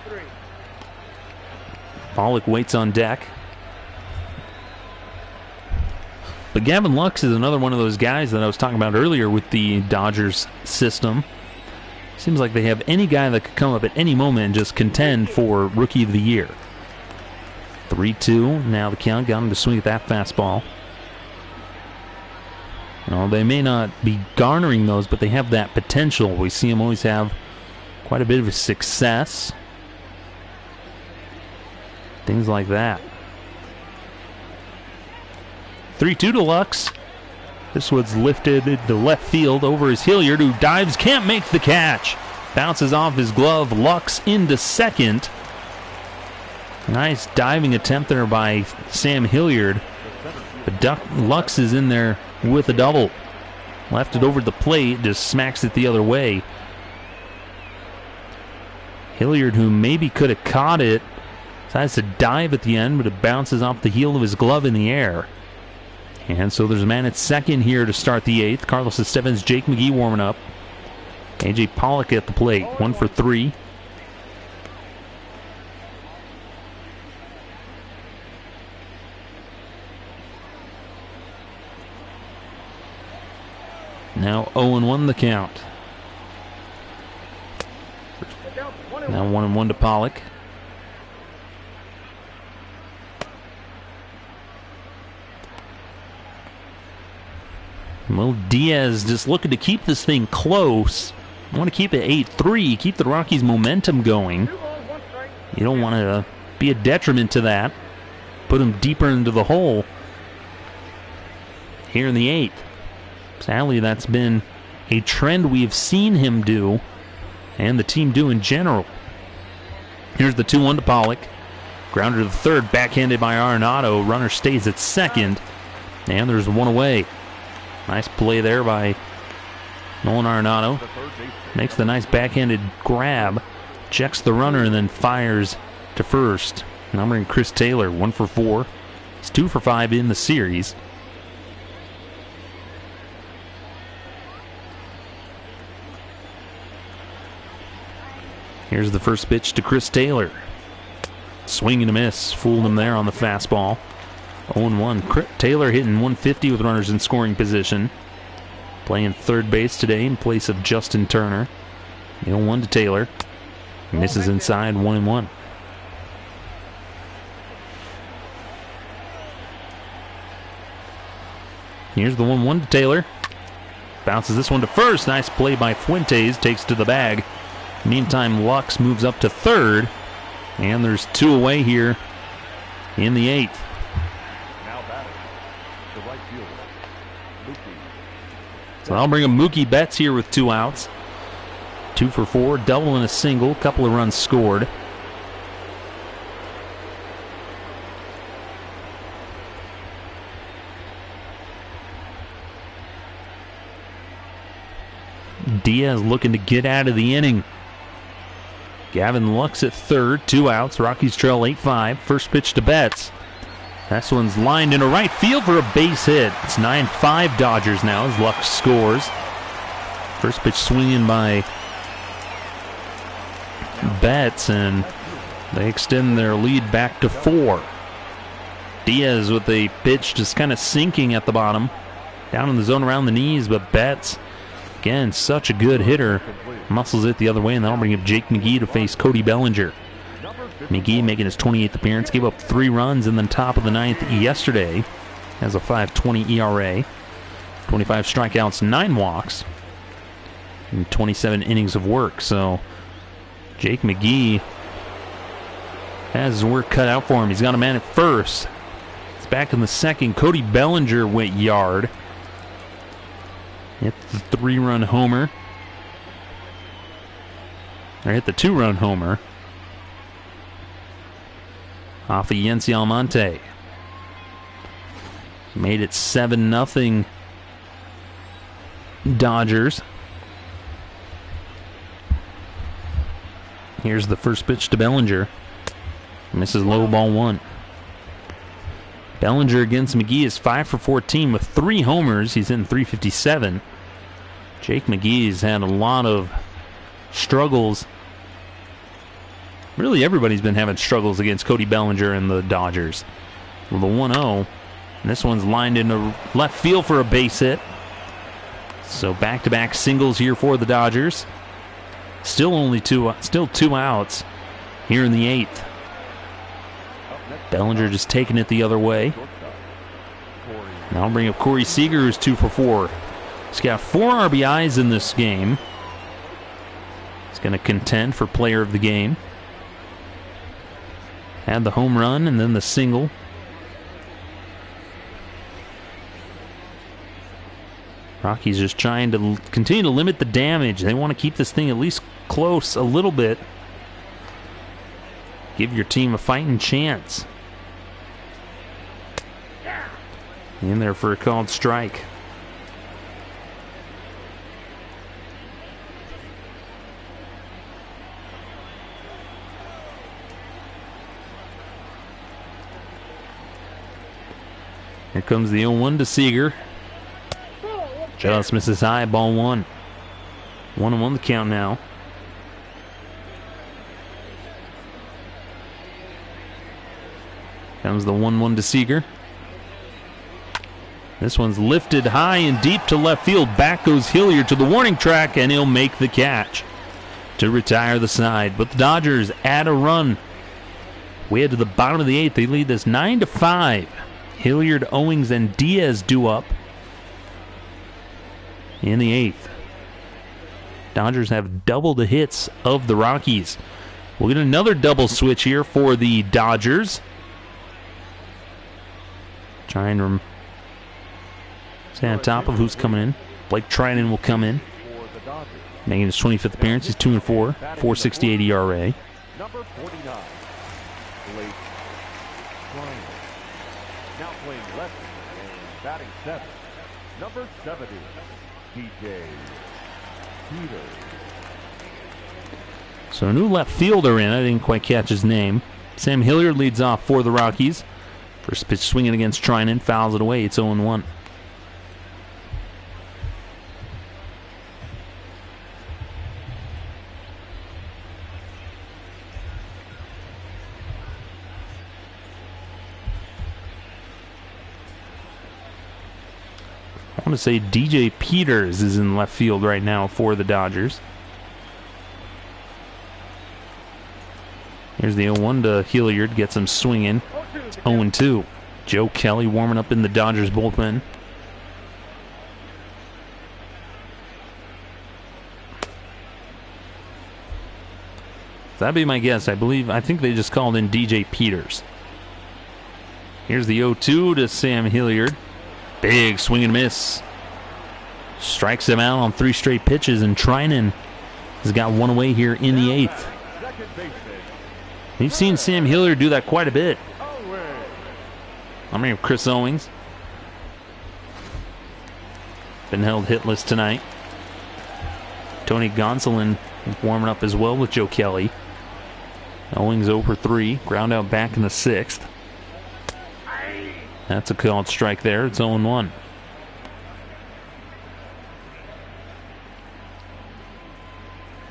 Pollock waits on deck. But Gavin Lux is another one of those guys that I was talking about earlier with the Dodgers system. Seems like they have any guy that could come up at any moment and just contend for Rookie of the Year. 3-2. Now the count. Got him to swing at that fastball. Well, they may not be garnering those, but they have that potential. We see them always have quite a bit of success. Things like that. 3-2 to Lux. This one's lifted into left field over his Hilliard, who dives, can't make the catch. Bounces off his glove. Lux into second. Nice diving attempt there by Sam Hilliard. But Lux is in there with a double. Left it over the plate, just smacks it the other way. Hilliard, who maybe could have caught it, decides to dive at the end, but it bounces off the heel of his glove in the air. And so there's a man at second here to start the 8th. Carlos Estevez, Jake McGee warming up. A.J. Pollock at the plate, 1 for 3. Now 0-1 the count. Now 1-1 to Pollock. Well, Diaz just looking to keep this thing close. I want to keep it 8-3, keep the Rockies' momentum going. You don't want to be a detriment to that. Put them deeper into the hole here in the 8th. Sadly, that's been a trend we've seen him do and the team do in general. Here's the 2-1 to Pollock. Grounder to the third, backhanded by Arenado. Runner stays at second, and there's one away. Nice play there by Nolan Arenado. Makes the nice backhanded grab, checks the runner, and then fires to first. Numbering Chris Taylor, 1 for 4. He's 2 for 5 in the series. Here's the first pitch to Chris Taylor. Swing and a miss. Fooled him there on the fastball. 0-1. Taylor hitting 150 with runners in scoring position. Playing third base today in place of Justin Turner. 0-1 to Taylor. Misses inside, 1-1. Here's the 1-1 to Taylor. Bounces this one to first. Nice play by Fuentes. Takes to the bag. Meantime, Lux moves up to third. And there's 2 away here in the 8th. Now batting, the right fielder, Mookie. So I'll bring him Mookie Betts here with 2 outs. 2 for 4, double and a single, couple of runs scored. Diaz looking to get out of the inning. Gavin Lux at third, 2 outs. Rockies trail 8-5. First pitch to Betts. This one's lined into right field for a base hit. It's 9-5 Dodgers now as Lux scores. First pitch swinging by Betts, and they extend their lead back to 4. Diaz with a pitch just kind of sinking at the bottom. Down in the zone around the knees, but Betts, again, such a good hitter, muscles it the other way, and that'll bring up Jake McGee to face Cody Bellinger. McGee making his 28th appearance, gave up 3 runs in the top of the 9th yesterday. Has a 5.20 ERA, 25 strikeouts, 9 walks, and 27 innings of work. So Jake McGee has his work cut out for him. He's got a man at first. It's back in the second. Cody Bellinger went yard. Hit the 3-run homer. Or hit the 2-run homer off of Yency Almonte. Made it 7-0 Dodgers. Here's the first pitch to Bellinger. Misses low, ball 1. Bellinger against McGee is 5 for 14 with 3 homers. He's in .357. Jake McGee's had a lot of struggles. Really, everybody's been having struggles against Cody Bellinger and the Dodgers. With a 1-0. And this one's lined into left field for a base hit. So back-to-back singles here for the Dodgers. Still 2 outs here in the 8th. Bellinger just taking it the other way. Now I'll bring up Corey Seager, who's 2 for 4. He's got 4 RBIs in this game. He's going to contend for player of the game. Had the home run and then the single. Rockies just trying to continue to limit the damage. They want to keep this thing at least close a little bit. Give your team a fighting chance. In there for a called strike. Here comes the 0-1 to Seager. Just misses high, ball 1. 1-1 the count now. Comes the 1-1 to Seager. This one's lifted high and deep to left field. Back goes Hilliard to the warning track, and he'll make the catch to retire the side. But the Dodgers add a run. We head to the bottom of the 8th. They lead this 9-5. Hilliard, Owings, and Diaz due up in the 8th. Dodgers have double the hits of the Rockies. We'll get another double switch here for the Dodgers. Trying to stay on top of who's coming in. Blake Trinan will come in, making his 25th appearance. He's 2 for 4, 4.68 ERA. Number 49, Blake Trinan. Now playing left and batting 7. Number 70, DJ Peters. So a new left fielder in. I didn't quite catch his name. Sam Hilliard leads off for the Rockies. First pitch swinging against Trinan, fouls it away. It's 0-1. want to say DJ Peters is in left field right now for the Dodgers. Here's the 0-1 to Hilliard, gets him swinging. 0-2. Joe Kelly warming up in the Dodgers bullpen. That'd be my guess. I think they just called in DJ Peters. Here's the 0-2 to Sam Hilliard. Big swing and miss. Strikes him out on 3 straight pitches, and Trinan has got one away here in the 8th. We've seen Sam Hilliard do that quite a bit. I'm here with Chris Owings. Been held hitless tonight. Tony Gonsolin warming up as well with Joe Kelly. Owings 0 for 3. Ground out back in the 6th. That's a called strike there. It's 0-1.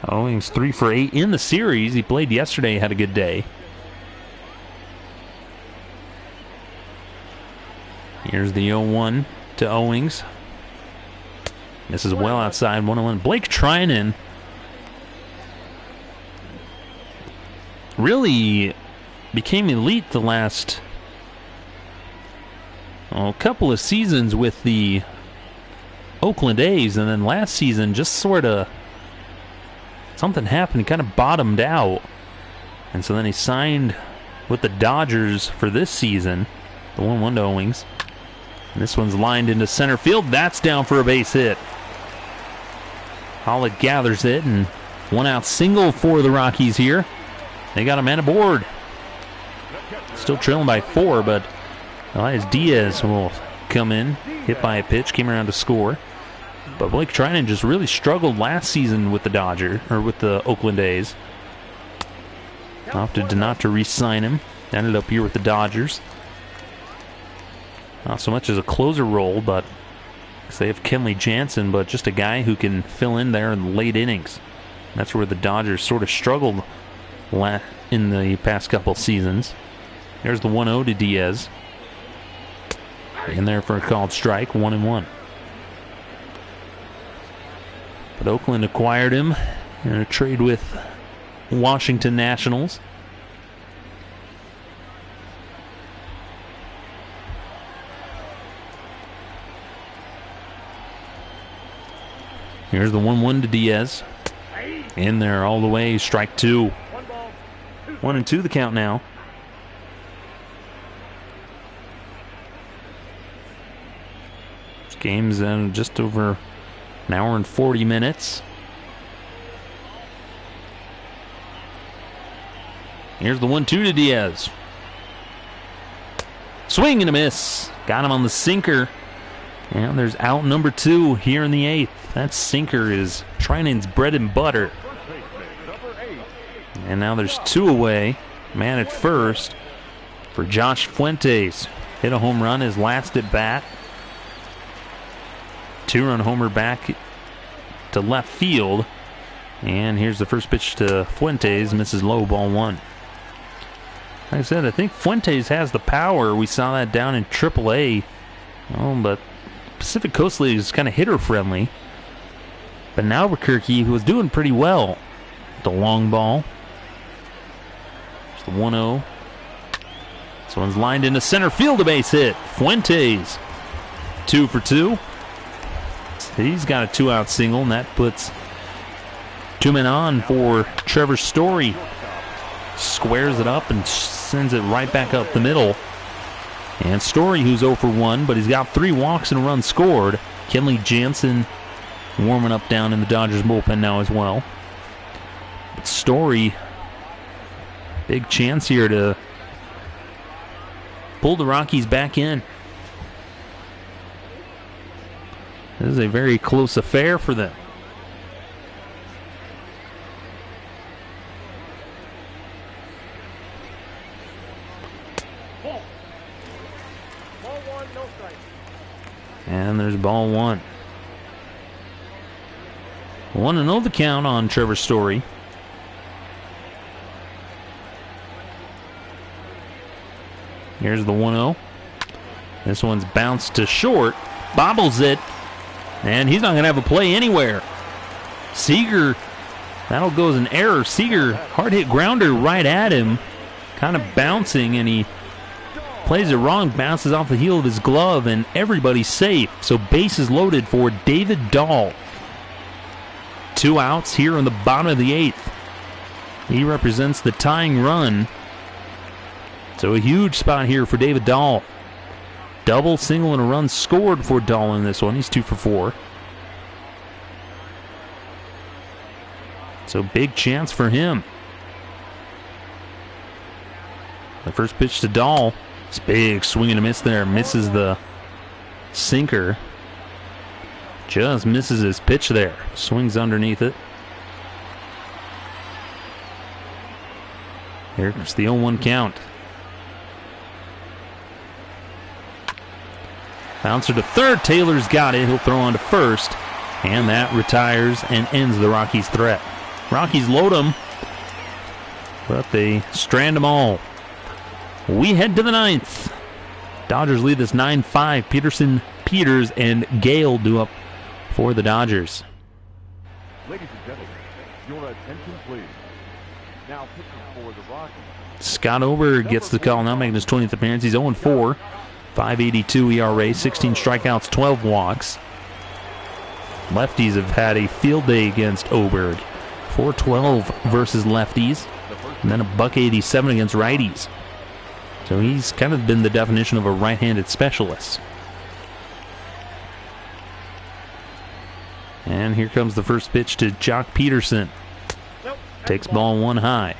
Owings 3 for 8 in the series. He played yesterday, had a good day. Here's the 0-1 to Owings. This is well outside, 1-1. Blake Trinan really became elite the last couple of seasons with the Oakland A's, and then last season just sort of something happened. He kind of bottomed out, and so then he signed with the Dodgers for this season. The 1-1 to Owings. And this one's lined into center field. That's down for a base hit. Hollett gathers it, and 1-out single for the Rockies here. They got a man aboard. Still trailing by 4, but Elias Diaz will come in. Hit by a pitch, came around to score. But Blake Trinan just really struggled last season with the with the Oakland A's. Opted not to re-sign him. Ended up here with the Dodgers. Not so much as a closer role, but they have Kenley Jansen, but just a guy who can fill in there in the late innings. That's where the Dodgers sort of struggled in the past couple seasons. There's the 1-0 to Diaz. In there for a called strike, 1-1. But Oakland acquired him in a trade with Washington Nationals. Here's the 1-1 to Diaz. In there all the way, strike 2. 1-2 the count now. This game's in just over an hour and 40 minutes. Here's the 1-2 to Diaz. Swing and a miss. Got him on the sinker. And there's out number 2 here in the 8th. That sinker is Trinan's bread and butter. And now there's 2 away. Man at first for Josh Fuentes. Hit a home run his last at bat. 2-run homer back to left field. And here's the first pitch to Fuentes. Misses low, ball 1. Like I said, I think Fuentes has the power. We saw that down in AAA. But Pacific Coast League is kind of hitter-friendly. But in Albuquerque, he was doing pretty well. The long ball. It's the 1-0. This one's lined into center field, a base hit. Fuentes, 2 for 2. He's got a 2-out single, and that puts 2 men on for Trevor Story. Squares it up and sends it right back up the middle. And Story, who's 0 for 1, but he's got 3 walks and a run scored. Kenley Jansen warming up down in the Dodgers bullpen now as well. But Story, big chance here to pull the Rockies back in. This is a very close affair for them. Ball 1, no strike. And there's ball 1. 1-0 the count on Trevor Story. Here's the 1-0. This one's bounced to short. Bobbles it. And he's not going to have a play anywhere. Seager, that'll go as an error. Seager, hard hit grounder right at him. Kind of bouncing, and he plays it wrong, bounces off the heel of his glove, and everybody's safe. So bases loaded for David Dahl. 2 outs here in the bottom of the 8th. He represents the tying run. So a huge spot here for David Dahl. Double, single, and a run scored for Dahl in this one. He's 2 for 4. So big chance for him. The first pitch to Dahl. It's big swing and a miss there. Misses the sinker. Just misses his pitch there. Swings underneath it. Here's the 0-1 count. Bouncer to third. Taylor's got it. He'll throw on to first. And that retires and ends the Rockies' threat. Rockies load them, but they strand them all. We head to the 9th. Dodgers lead this 9-5. Peterson, Peters, and Gale do up for the Dodgers. Ladies and gentlemen, your attention please. Now pitching for the Rockies. Scott Oberg gets the call now, making his 20th appearance. He's 0-4. 5.82 ERA, 16 strikeouts, 12 walks. Lefties have had a field day against Oberg. 4.12 versus lefties, and then a $1.87 against righties. So he's kind of been the definition of a right-handed specialist. And here comes the first pitch to Jock Peterson. Takes ball 1 high.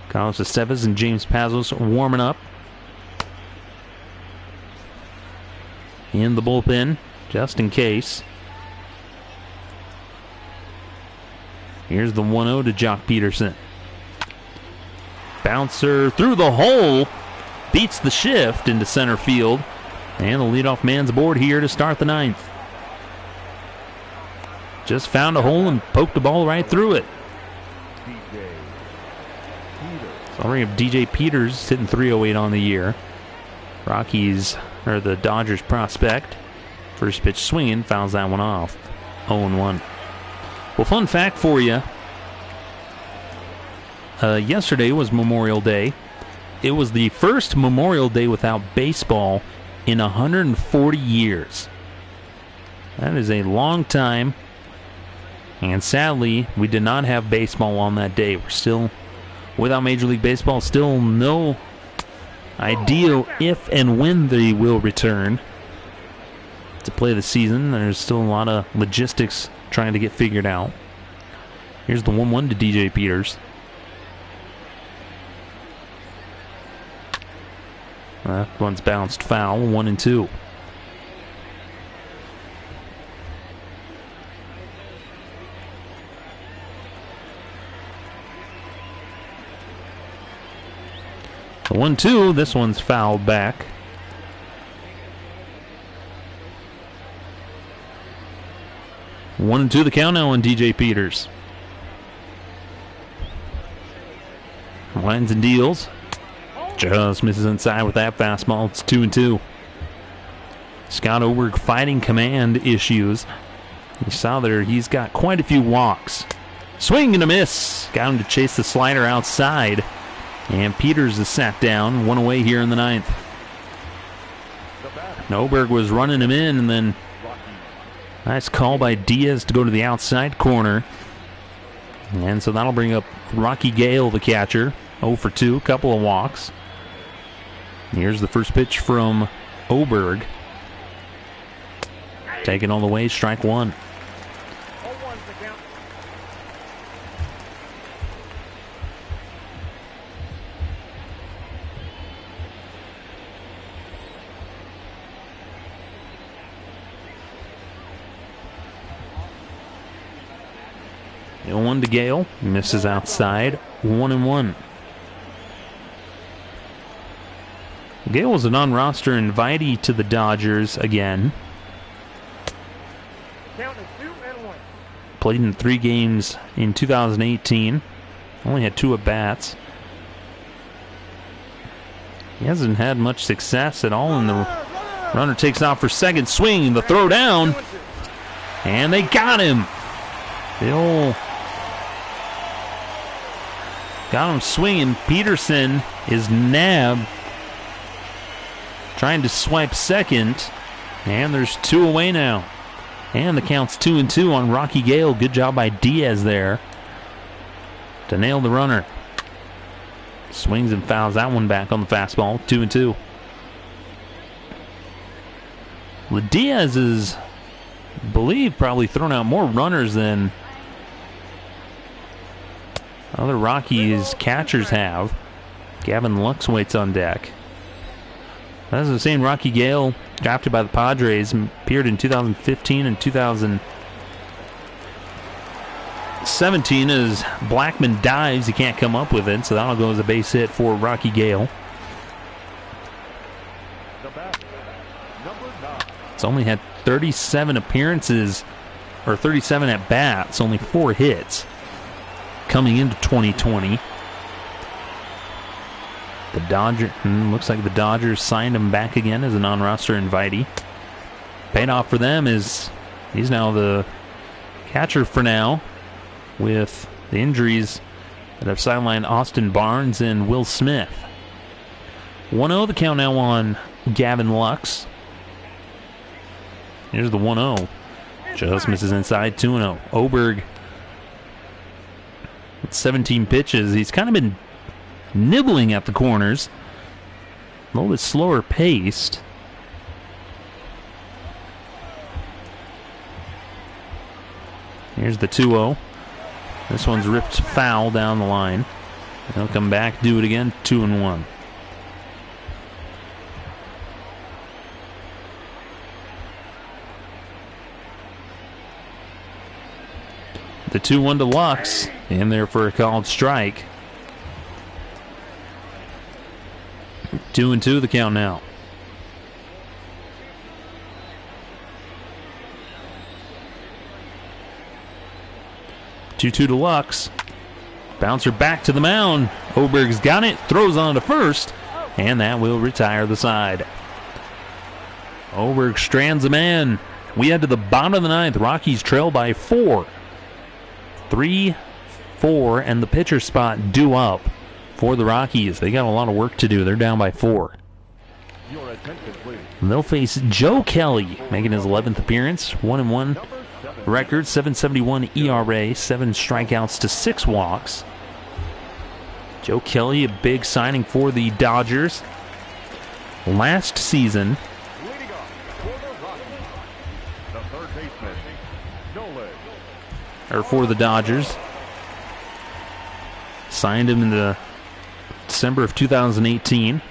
Carlos Estevez and James Pazos warming up in the bullpen, just in case. Here's the 1-0 to Jock Peterson. Bouncer through the hole, beats the shift into center field, and the leadoff man's aboard here to start the 9th. Just found a hole and poked the ball right through it. So I'll bring up DJ Peters, hitting .308 on the year. Rockies, or the Dodgers prospect. First pitch swinging, fouls that one off. 0-1. Well, fun fact for you. Yesterday was Memorial Day. It was the first Memorial Day without baseball in 140 years. That is a long time. And sadly, we did not have baseball on that day. We're still without Major League Baseball. Still no idea if and when they will return to play the season. There's still a lot of logistics trying to get figured out. Here's the 1-1 to DJ Peters. That one's bounced foul, 1-2. The 1-2, this one's fouled back. One and two the count now on DJ Peters. Lines and deals. Just misses inside with that fastball. It's 2-2. Scott Oberg fighting command issues. You saw there he's got quite a few walks. Swing and a miss. Got him to chase the slider outside. And Peters is sat down. One away here in the 9th. Oberg was running him in, and then nice call by Diaz to go to the outside corner. And so that'll bring up Rocky Gale, the catcher. 0 for 2, couple of walks. Here's the first pitch from Oberg. Taken all the way, strike one. 0-1's the count. The 0-1 to Gale. Misses outside. 1-1. Gale was a non-roster invitee to the Dodgers again. Count is 2-1. Played in 3 games in 2018. Only had 2 at-bats. He hasn't had much success at all in the Runner takes off for second, swing, the throw down, and they got him. Got him swinging. Peterson is nabbed, trying to swipe second, and there's 2 away now. And the count's 2-2 on Rocky Gale. Good job by Diaz there to nail the runner. Swings and fouls that one back on the fastball. 2-2. Well, Diaz is, I believe, probably thrown out more runners than other Rockies catchers have. Gavin Lux waits on deck. As I was saying, Rocky Gale, drafted by the Padres, appeared in 2015 and 2017 as Blackman dives. He can't come up with it, so that'll go as a base hit for Rocky Gale. It's only had 37 appearances, or 37 at bats, only 4 hits coming into 2020. Looks like the Dodgers signed him back again as a non-roster invitee. Paid off for them is he's now the catcher for now, with the injuries that have sidelined Austin Barnes and Will Smith. 1-0 the count now on Gavin Lux. Here's the 1-0. Just misses inside. 2-0. Oberg with 17 pitches. He's kind of been nibbling at the corners. A little bit slower paced. Here's the 2-0. This one's ripped foul down the line. They'll come back, do it again. 2-1. The 2-1 to Lux, in there for a called strike. 2-2 the count now. Two to Lux. Bouncer back to the mound. Oberg's got it, throws on to first, and that will retire the side. Oberg strands a man. We head to the bottom of the ninth. Rockies trail by 4. 3-4, and the pitcher spot due up for the Rockies. They got a lot of work to do. They're down by 4. They'll face Joe Kelly, making his 11th appearance. 1-1 record, 7.71 ERA, 7 strikeouts to 6 walks. Joe Kelly, a big signing for the Dodgers. Last season, or for the Dodgers, signed him in the December of 2018. He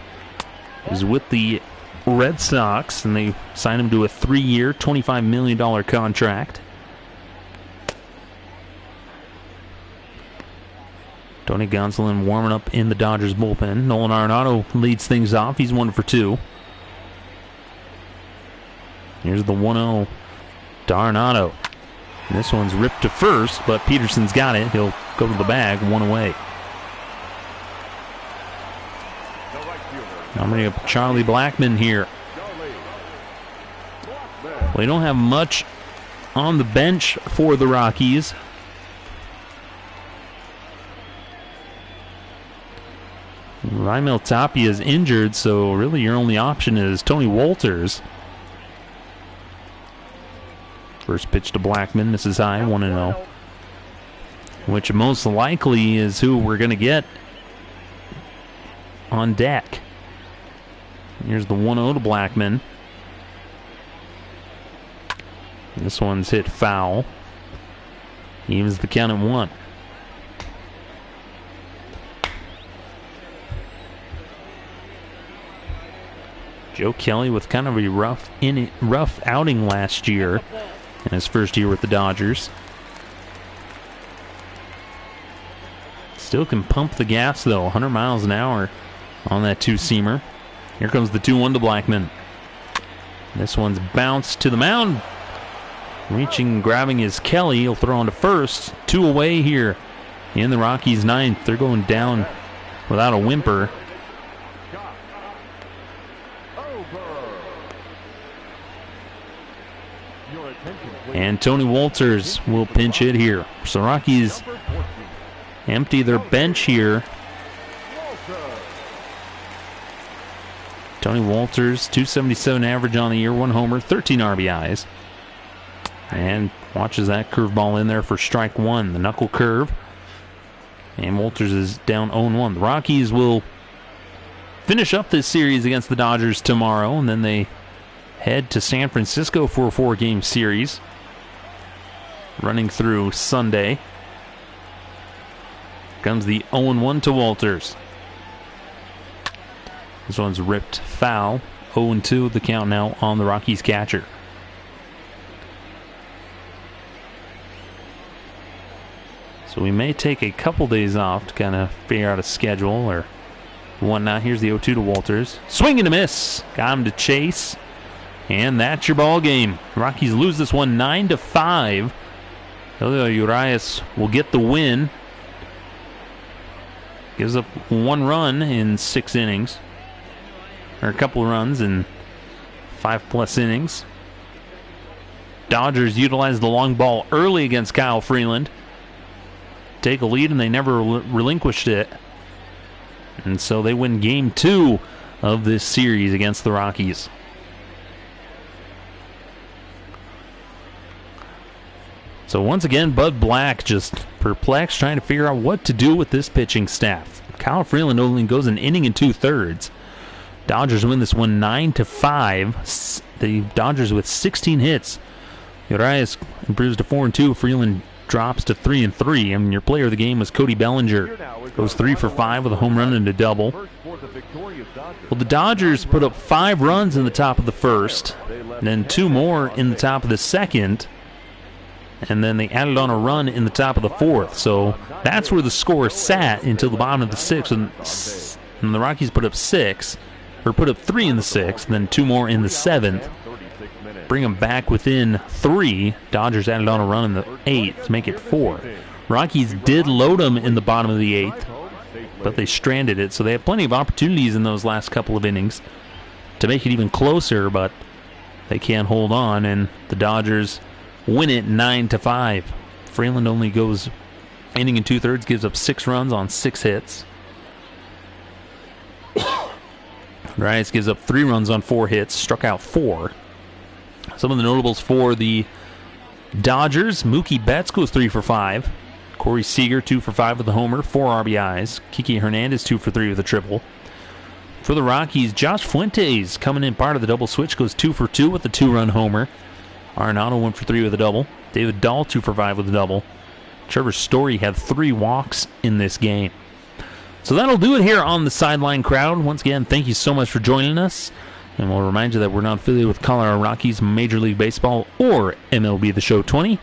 was with the Red Sox, and they signed him to a 3-year, $25 million contract. Tony Gonsolin warming up in the Dodgers bullpen. Nolan Arenado leads things off. He's 1 for 2. Here's the 1-0 to Arenado. And this one's ripped to first, but Peterson's got it. He'll go to the bag, 1 away. I'm bringing up Charlie Blackman here. Well, you don't have much on the bench for the Rockies. Raimel Tapia is injured, so really your only option is Tony Wolters. First pitch to Blackman. This is high, 1-0. Which most likely is who we're going to get on deck. Here's the 1-0 to Blackman. This one's hit foul. Evens the count at 1. Joe Kelly with kind of a rough outing last year in his first year with the Dodgers. Still can pump the gas though, 100 miles an hour on that 2-seamer. Here comes the 2-1 to Blackman. This one's bounced to the mound. Reaching, grabbing is Kelly. He'll throw on to first. 2 away here in the Rockies' 9th. They're going down without a whimper. And Tony Walters will pinch hit here. So Rockies empty their bench here. Tony Walters, 277 average on the year, 1 homer, 13 RBIs. And watches that curveball in there for strike 1, the knuckle curve. And Walters is down 0-1. The Rockies will finish up this series against the Dodgers tomorrow, and then they head to San Francisco for a 4-game series running through Sunday. Comes the 0-1 to Walters. This one's ripped foul. 0-2 the count now on the Rockies catcher. So we may take a couple days off to kind of figure out a schedule or whatnot. Here's the 0-2 to Walters. Swing and a miss. Got him to chase. And that's your ball game. Rockies lose this one 9-5. Elio Urias will get the win. Gives up 1 run in 6 innings. Or a couple of runs in 5+ innings. Dodgers utilize the long ball early against Kyle Freeland. Take a lead, and they never relinquished it. And so they win game 2 of this series against the Rockies. So once again, Bud Black just perplexed, trying to figure out what to do with this pitching staff. Kyle Freeland only goes an inning and 2/3. Dodgers win this one 9-5. The Dodgers with 16 hits. Urias improves to 4-2. Freeland drops to 3-3. I mean, your player of the game was Cody Bellinger. Goes 3 for 5 with a home run and a double. Well, the Dodgers put up 5 runs in the top of the first, and then 2 more in the top of the second, and then they added on a run in the top of the fourth. So that's where the score sat until the bottom of the sixth, and the Rockies put up 3 in the sixth, and then 2 more in the seventh. Bring them back within 3. Dodgers added on a run in the 8th to make it 4. Rockies did load them in the bottom of the 8th, but they stranded it. So they had plenty of opportunities in those last couple of innings to make it even closer, but they can't hold on, and the Dodgers win it 9-5. Freeland only goes inning and 2/3, gives up 6 runs on 6 hits. Urias gives up 3 runs on 4 hits, struck out 4. Some of the notables for the Dodgers: Mookie Betts goes 3 for 5. Corey Seager 2 for 5 with a homer, 4 RBIs. Kiki Hernandez 2 for 3 with a triple. For the Rockies, Josh Fuentes coming in part of the double switch, goes 2 for 2 with a 2-run homer. Arenado 1 for 3 with a double. David Dahl 2 for 5 with a double. Trevor Story had 3 walks in this game. So that'll do it here on the Sideline Crowd. Once again, thank you so much for joining us. And we'll remind you that we're not affiliated with Colorado Rockies, Major League Baseball, or MLB The Show 20.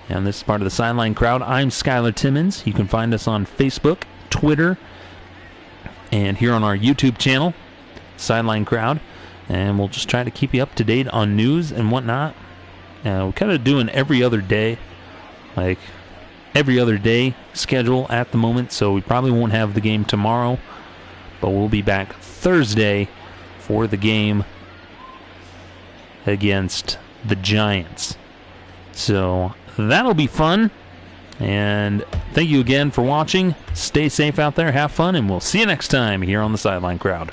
And this is part of the Sideline Crowd. I'm Skylar Timmons. You can find us on Facebook, Twitter, and here on our YouTube channel, Sideline Crowd. And we'll just try to keep you up to date on news and whatnot. We're kind of doing every other day schedule at the moment, so we probably won't have the game tomorrow, but we'll be back Thursday for the game against the Giants. So that'll be fun, and thank you again for watching. Stay safe out there, have fun, and we'll see you next time here on the Sideline Crowd.